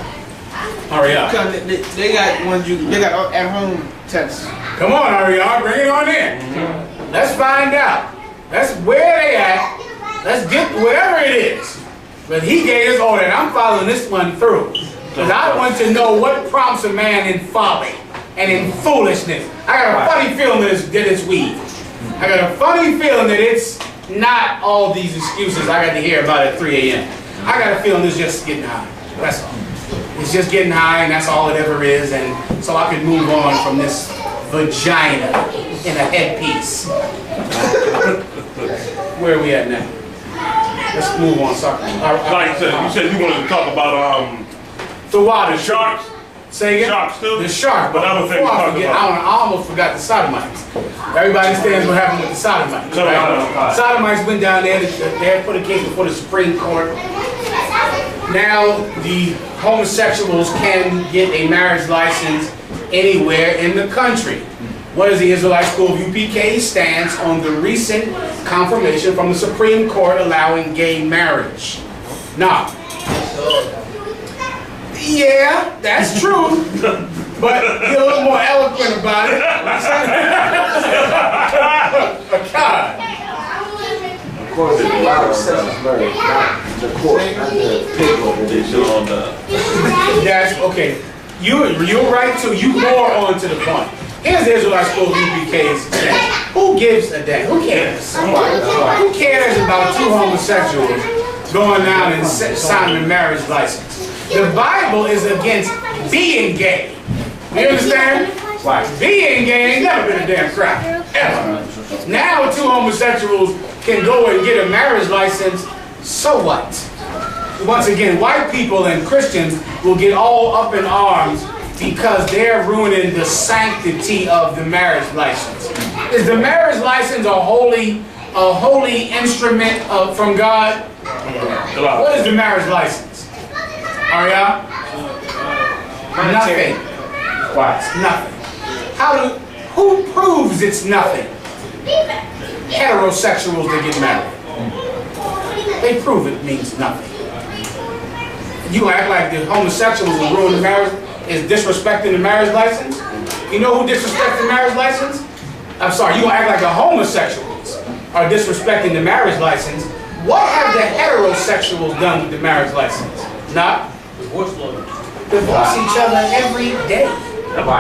Speaker 2: Hurry up.
Speaker 4: They got they got at-home tests.
Speaker 2: Come on, hurry up. Bring it on in. Let's find out. That's where they at. Let's get whatever it is. But he gave us all that. I'm following this one through. Because I want to know what prompts a man in folly and in foolishness. I got a funny feeling that it's weed. I got a funny feeling that it's not all these excuses I got to hear about at 3 a.m. I got a feeling it's just getting high. That's all. It's just getting high, and that's all it ever is. And so I can move on from this vagina in a headpiece. Where are we at now? Let's move on. Sorry.
Speaker 10: Like you said you wanted to talk about
Speaker 2: the water
Speaker 10: sharks.
Speaker 2: Say again?
Speaker 10: Sharks too?
Speaker 2: The shark.
Speaker 10: But other things
Speaker 2: I almost forgot the sodomites. Everybody understands what happened with the sodomites. Right? Sodomites went down there. They had put a case before the Supreme Court. Now the homosexuals can get a marriage license anywhere in the country. What is the Israelite School of UPK stance on the recent confirmation from the Supreme Court allowing gay marriage? Now, yeah, that's true, but you're a little more eloquent about it. God.
Speaker 6: Of course, there's a lot of sessions learned, not the court, not the paper.
Speaker 2: That's okay. You're right too. You more on to the point. Here's the Israelite School of UPK's stance. Who gives a damn? Who cares? Who cares about two homosexuals going down and signing a marriage license? The Bible is against being gay. You understand? Being gay ain't never been a damn crap. Ever. Now two homosexuals can go and get a marriage license, so what? Once again, white people and Christians will get all up in arms because they're ruining the sanctity of the marriage license. Is the marriage license a holy instrument from God? What is the marriage license? Aria? Nothing. Why? It's nothing. Who proves it's nothing? Heterosexuals that get married. They prove it means nothing. You act like the homosexuals who ruin the marriage is disrespecting the marriage license? You know who disrespects the marriage license? I'm sorry, you act like the homosexuals are disrespecting the marriage license. What have the heterosexuals done with the marriage license? Not divorce each other every day.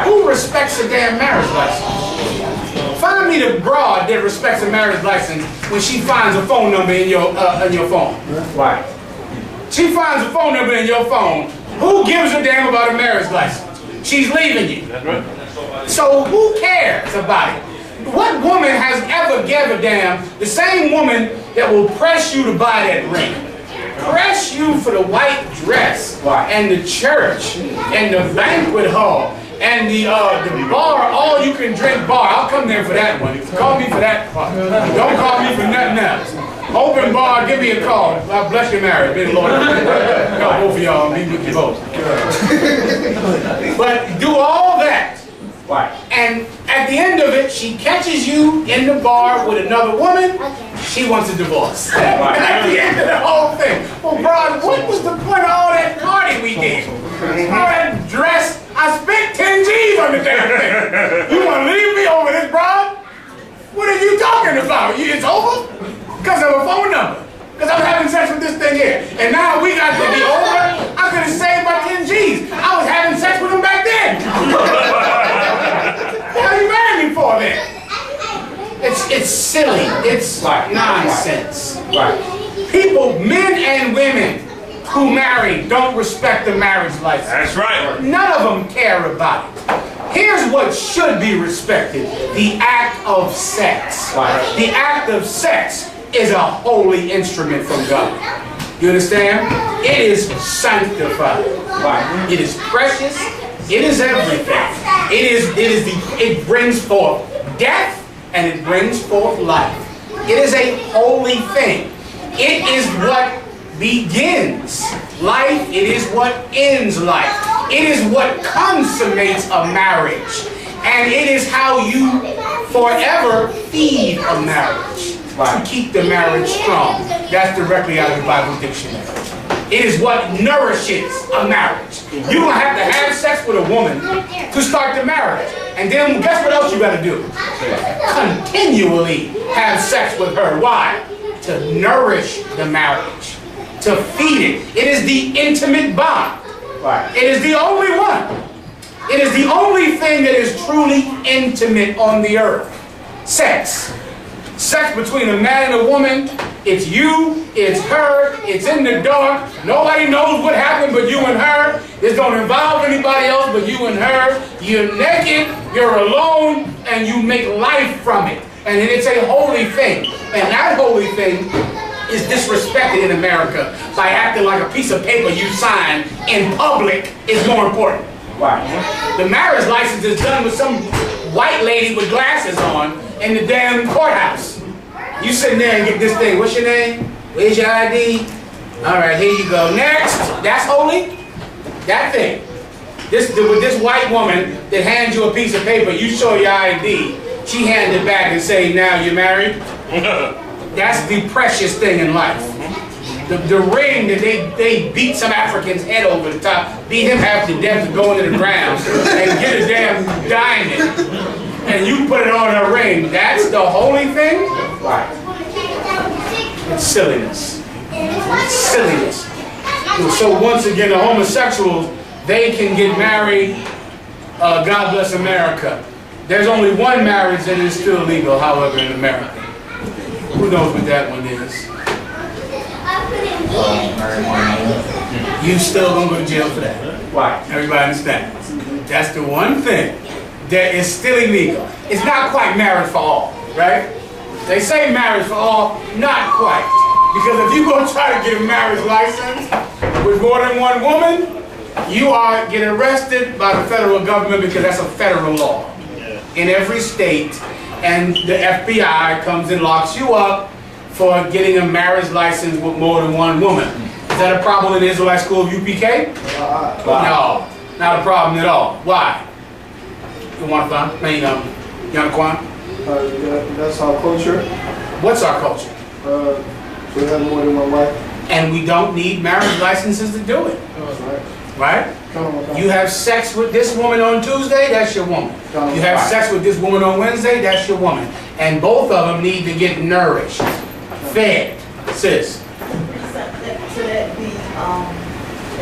Speaker 2: Who respects a damn marriage license? Find me the broad that respects a marriage license when she finds a phone number in your phone.
Speaker 3: Right.
Speaker 2: She finds a phone number in your phone. Who gives a damn about a marriage license? She's leaving you.
Speaker 10: That's right.
Speaker 2: So who cares about it? What woman has ever gave a damn? The same woman that will press you to buy that ring, press you for the white dress, and the church, and the banquet hall, and the bar, all you can drink bar. I'll come there for that one. Call me for that part. Don't call me for nothing else. Open bar, give me a call. God bless your marriage. May the Lord help both of y'all be with you both. But do all that. And at the end of it, she catches you in the bar with another woman. She wants a divorce. And at the end of the whole thing, well, bro, what was the point of all that party we did? All that dress. I spent 10 G's on the damn thing. You want to leave me over this, bro? What are you talking about? It's over? Because of a phone number. Because I'm having sex with this thing here. And now we got to be over. I could have saved my 10 G's. I was having sex with him back then. What are you marrying me for then? It's silly. It's nonsense. People, men and women who marry don't respect the marriage license.
Speaker 10: That's right.
Speaker 2: None of them care about it. Here's what should be respected. The act of sex. The act of sex is a holy instrument from God. You understand? It is sanctified. It is precious. It is everything. It brings forth death and it brings forth life. It is a holy thing. It is what begins life. It is what ends life. It is what consummates a marriage. And it is how you forever feed a marriage. To keep the marriage strong. That's directly out of the Bible dictionary. It is what nourishes a marriage. You're going to have sex with a woman to start the marriage. And then guess what else you got to do? Continually have sex with her. Why? To nourish the marriage. To feed it. It is the intimate bond. It is the only one. It is the only thing that is truly intimate on the earth. Sex. Sex between a man and a woman. It's you, it's her, it's in the dark. Nobody knows what happened but you and her. This don't involve anybody else but you and her. You're naked, you're alone, and you make life from it. And it's a holy thing. And that holy thing is disrespected in America by acting like a piece of paper you sign in public is more important. The marriage license is done with some white lady with glasses on in the damn courthouse. You sitting there and get this thing. What's your name? Where's your ID? All right, here you go. Next. That's holy? That thing. With this white woman that hands you a piece of paper, you show your ID. She hands it back and say, now you're married. That's the precious thing in life. The ring that they beat some African's head over the top, beat him half to death to go into the ground and get a damn diamond. And you put it on her ring. That's the holy thing? It's silliness. It's silliness. So once again, the homosexuals, they can get married. God bless America. There's only one marriage that is still legal, however, in America. Who knows what that one is? You still gonna go to jail for that. Why? Everybody understands. That's the one thing that is still illegal. It's not quite marriage for all, right? They say marriage for all, not quite. Because if you go try to get a marriage license with more than one woman, you are getting arrested by the federal government because that's a federal law in every state. And the FBI comes and locks you up for getting a marriage license with more than one woman. Is that a problem in the Israelite school of UPK? No, not a problem at all. Why? You want to find?
Speaker 6: That's our culture.
Speaker 2: What's our culture?
Speaker 6: We have more than one wife.
Speaker 2: And we don't need marriage licenses to do it. Right? You have sex with this woman on Tuesday, that's your woman. You have sex with this woman on Wednesday, that's your woman. And both of them need to get nourished, fed. Sis.
Speaker 13: So that be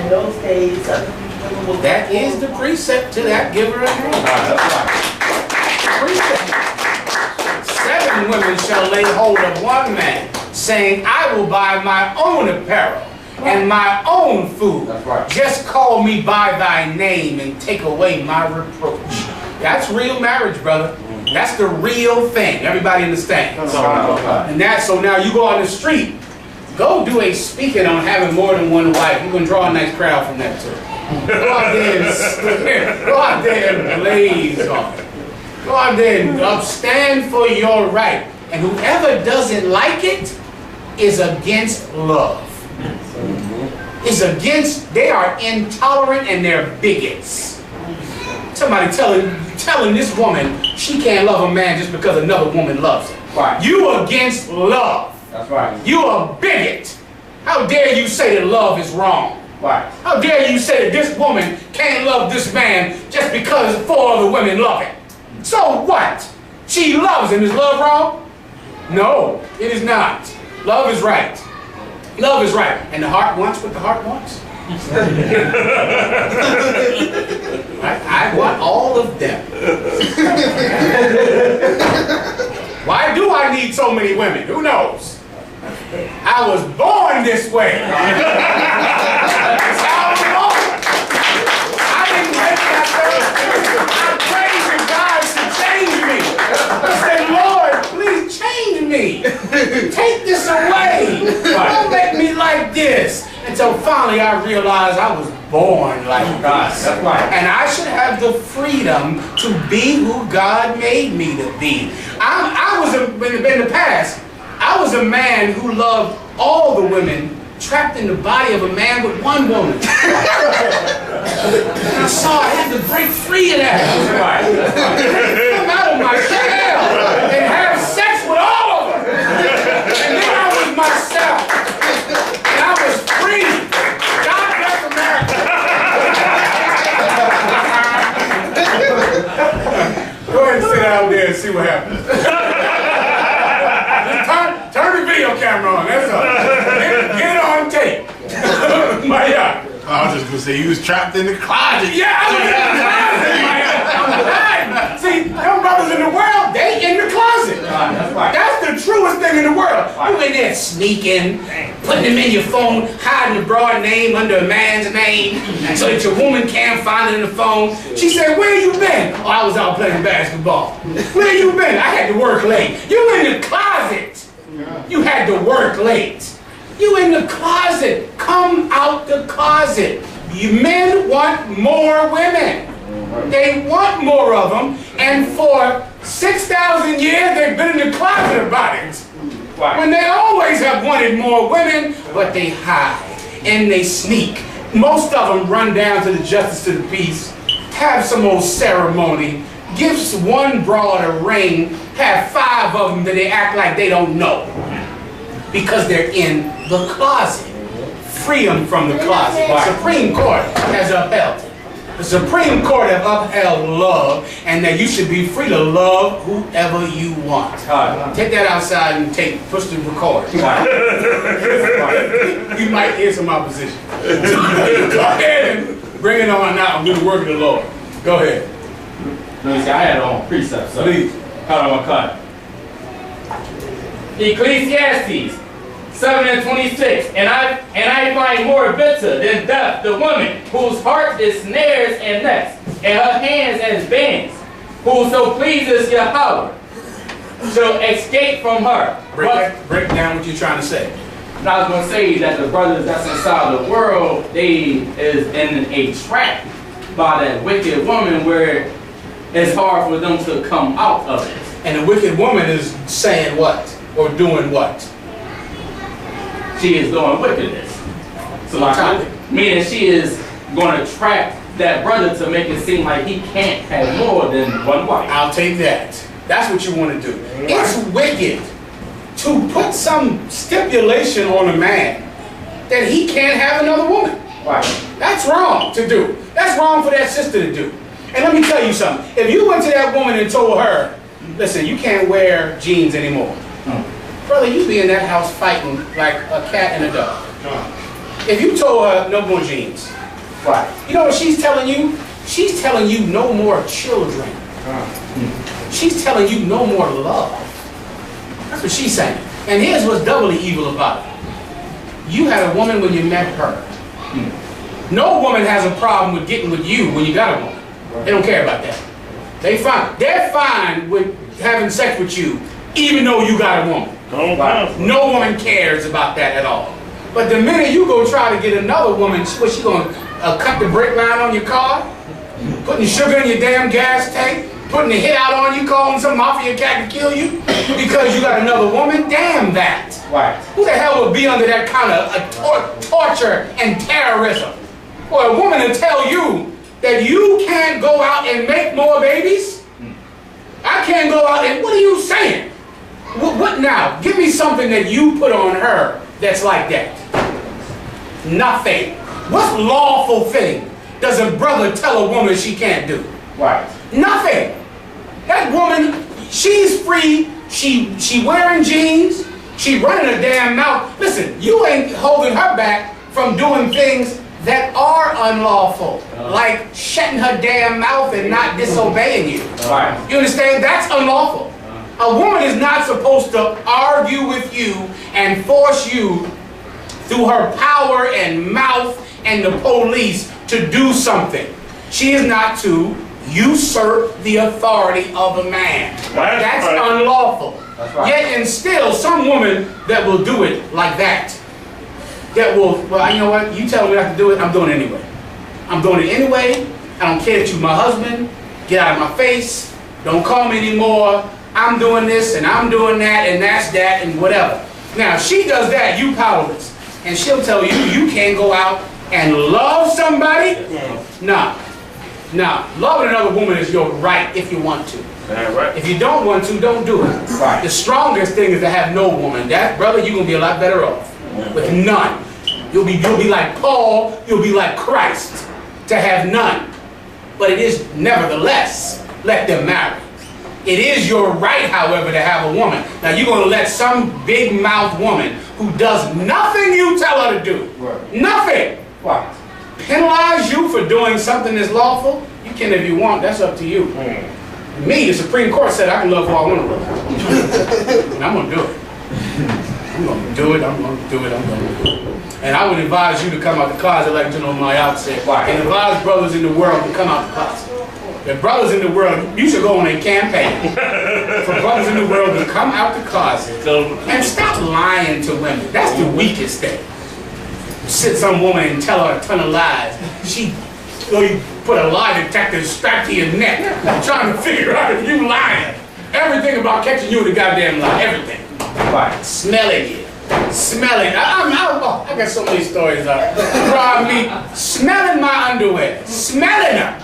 Speaker 13: in those days, other women will
Speaker 2: That is the precept to that giver of name. Precept. 7 women shall lay hold of one man, saying, I will buy my own apparel and my own food.
Speaker 11: That's right.
Speaker 2: Just call me by thy name and take away my reproach. That's real marriage, brother. That's the real thing. Everybody understands. And that's so now you go on the street, go do a speaking on having more than one wife. You're gonna draw a nice crowd from that too. Go out there and blaze on it. Go out there and stand for your right. And whoever doesn't like it is against love. Is against, they are intolerant and they're bigots. Somebody telling this woman she can't love a man just because another woman loves him.
Speaker 11: Right.
Speaker 2: You against love.
Speaker 11: That's right.
Speaker 2: You a bigot. How dare you say that love is wrong?
Speaker 11: Right.
Speaker 2: How dare you say that this woman can't love this man just because 4 other women love him? So what? She loves him. Is love wrong? No, it is not. Love is right. Love is right. And the heart wants what the heart wants. I want all of them. Why do I need so many women? Who knows? I was born this way. That's how I was born. I didn't make myself. I prayed to God to change me. I said, Lord, please change me. Take this away. Don't make me like this. Until finally I realized I was born like this.
Speaker 11: That's right.
Speaker 2: And I should have the freedom to be who God made me to be. In the past, I was a man who loved all the women, trapped in the body of a man with one woman. I saw I had to break free of that. Come out of my shell and have sex with all of them. And then I was myself. And I was free. God bless America. Go ahead and sit down there and see what happens. Turn the video camera on, that's all. Get it on tape. My God.
Speaker 14: I was just gonna say he was trapped in the closet.
Speaker 2: Yeah, I was in the closet, my God. I'm hiding. See, them brothers in the world, they in the closet.
Speaker 11: That's right.
Speaker 2: That's the truest thing in the world. You in there sneaking, putting them in your phone, hiding the broad name under a man's name, so that your woman can't find it in the phone. She said, where you been? Oh, I was out playing basketball. Where you been? I had to work late. You in the closet. You had to work late. You in the closet. Come out the closet. You men want more women. They want more of them. And for 6,000 years, they've been in the closet about it. When they always have wanted more women, but they hide and they sneak. Most of them run down to the justice of the peace, have some old ceremony, gives one broad a ring, have 5 of them that they act like they don't know. Because they're in the closet. Free them from the closet. The Supreme Court has upheld it. The Supreme Court have upheld love, and that you should be free to love whoever you want. Take that outside and push the record. You might hear some opposition. Go ahead and bring it on out and do the work of the Lord. Go ahead.
Speaker 11: Let me see, I had it on precept, so.
Speaker 2: Please.
Speaker 11: Cut on my cut. Ecclesiastes 7:26, and I find more bitter than death the woman whose heart is snares and nets, and her hands as bands. Whoso pleases Yahweh shall escape from her.
Speaker 2: Break down what you're trying to say.
Speaker 11: And I was going to say that the brothers that's inside the world, they is in a trap by that wicked woman where it's hard for them to come out of it.
Speaker 2: And the wicked woman is saying what? Or doing what?
Speaker 11: She is doing wickedness. So meaning she is going to trap that brother to make it seem like he can't have more than one wife.
Speaker 2: I'll take that. That's what you want to do. It's wicked to put some stipulation on a man that he can't have another woman.
Speaker 11: Right.
Speaker 2: That's wrong to do. That's wrong for that sister to do. And let me tell you something. If you went to that woman and told her, listen, you can't wear jeans anymore. Brother, you be in that house fighting like a cat and a dog. If you told her no more jeans, Right. You know what she's telling you? She's telling you no more children. She's telling you no more love. That's what she's saying. And here's what's doubly evil about it. You had a woman when you met her. No woman has a problem with getting with you when you got a woman. They don't care about that. They're fine with having sex with you even though you got a woman. No woman cares about that at all. But the minute you go try to get another woman, what's she going to cut the brake line on your car? Putting sugar in your damn gas tank? Putting a hit out on you, calling some mafia cat to kill you because you got another woman? Damn that. Right. Who the hell would be under that kind of torture and terrorism? For a woman to tell you that you can't go out and make more babies? I can't go out and, what are you saying? What now? Give me something that you put on her that's like that. Nothing. What lawful thing does a brother tell a woman she can't do? Right. Nothing. That woman, she's free. She wearing jeans. She running her damn mouth. Listen, you ain't holding her back from doing things that are unlawful, like shutting her damn mouth and not disobeying you. Right. You understand? That's unlawful. A woman is not supposed to argue with you and force you through her power and mouth and the police to do something. She is not to usurp the authority of a man. That's unlawful. That's right. Yet and still, some women that will do it like that. That will, well, you know what? You tell me not to do it, I'm doing it anyway. I'm doing it anyway. I don't care that you're my husband. Get out of my face. Don't call me anymore. I'm doing this and I'm doing that and that's that and whatever. Now, if she does that, you powerless. And she'll tell you, you can't go out and love somebody? No. No. Loving another woman is your right if you want to. Right. If you don't want to, don't do it. Right. The strongest thing is to have no woman. That, brother, you're going to be a lot better off with none. You'll be like Paul, you'll be like Christ, to have none. But it is nevertheless, let them marry. It is your right, however, to have a woman. Now you're going to let some big-mouthed woman who does nothing you tell her to do, nothing, penalize you for doing something that's lawful? You can if you want, that's up to you. Me, the Supreme Court said I can love who I want to love. And I'm going to do it. I'm going to do it, I'm going to do it, I'm going to do it. And I would advise you to come out the closet like General Mayat said. And advise brothers in the world to come out the closet. The brothers in the world, you should go on a campaign for brothers in the world to come out the closet and stop lying to women. That's the weakest thing. Sit some woman and tell her a ton of lies. You put a lie detector strapped to your neck trying to figure out if you lying. Everything about catching you in the goddamn lie. Everything. Right. Smelling it. Smelling. I got so many stories drive me. Smelling my underwear. Smelling them.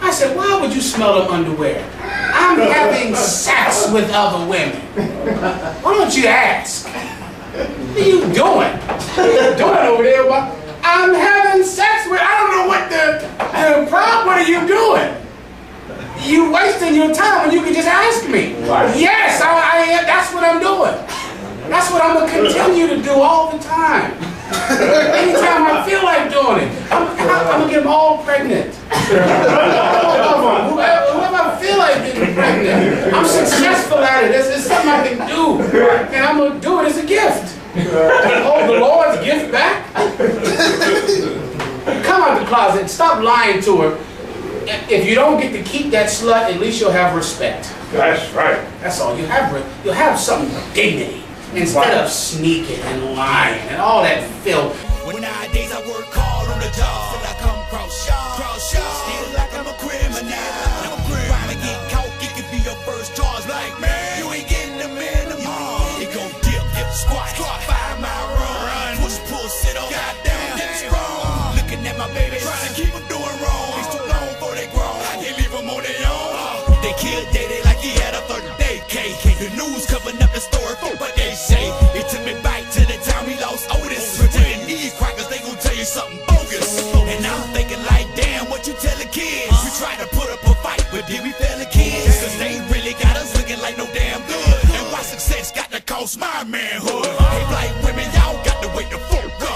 Speaker 2: I said, why would you smell them underwear? I'm having sex with other women. Why don't you ask? What are you doing? What are you doing over there? I'm having sex with, I don't know what the problem, what are you doing? You wasting your time when you can just ask me. Right. Yes, that's what I'm doing. That's what I'm going to continue to do all the time. Anytime I feel like doing it, I'm going to get them all pregnant. Whoever I feel like getting pregnant, I'm successful at it. It's something I can do. And I'm going to do it as a gift. Hold the Lord's gift back. Come out the closet and stop lying to her. If you don't get to keep that slut, at least you'll have respect. That's right. That's all. You'll have some dignity instead of sneaking and lying and all that filth.
Speaker 15: When nowadays I work hard on the job, till I come cross y'all, still like I'm a criminal. Trying to get caught, it could be your first charge. Like, man, you ain't getting the minimum. It gon' dip, squat, 5 mile run, push, pull, sit on, goddamn, strong. Looking at my baby, trying to keep them doing wrong. It's too long before they grow, I can't leave them on their own. They killed Daddy like he had a 30-day cake. The news covering up the story for what they say. It took me back to the time we lost Otis. Pretend these crackers, they gon' tell you something bogus. And I'm thinking like, damn, what you tell the kids? We try to put up a fight, but did we fail the kids? Cause they really got us looking like no damn good. And why success got to cost my manhood? Hey, black women, y'all got to wait the fuck.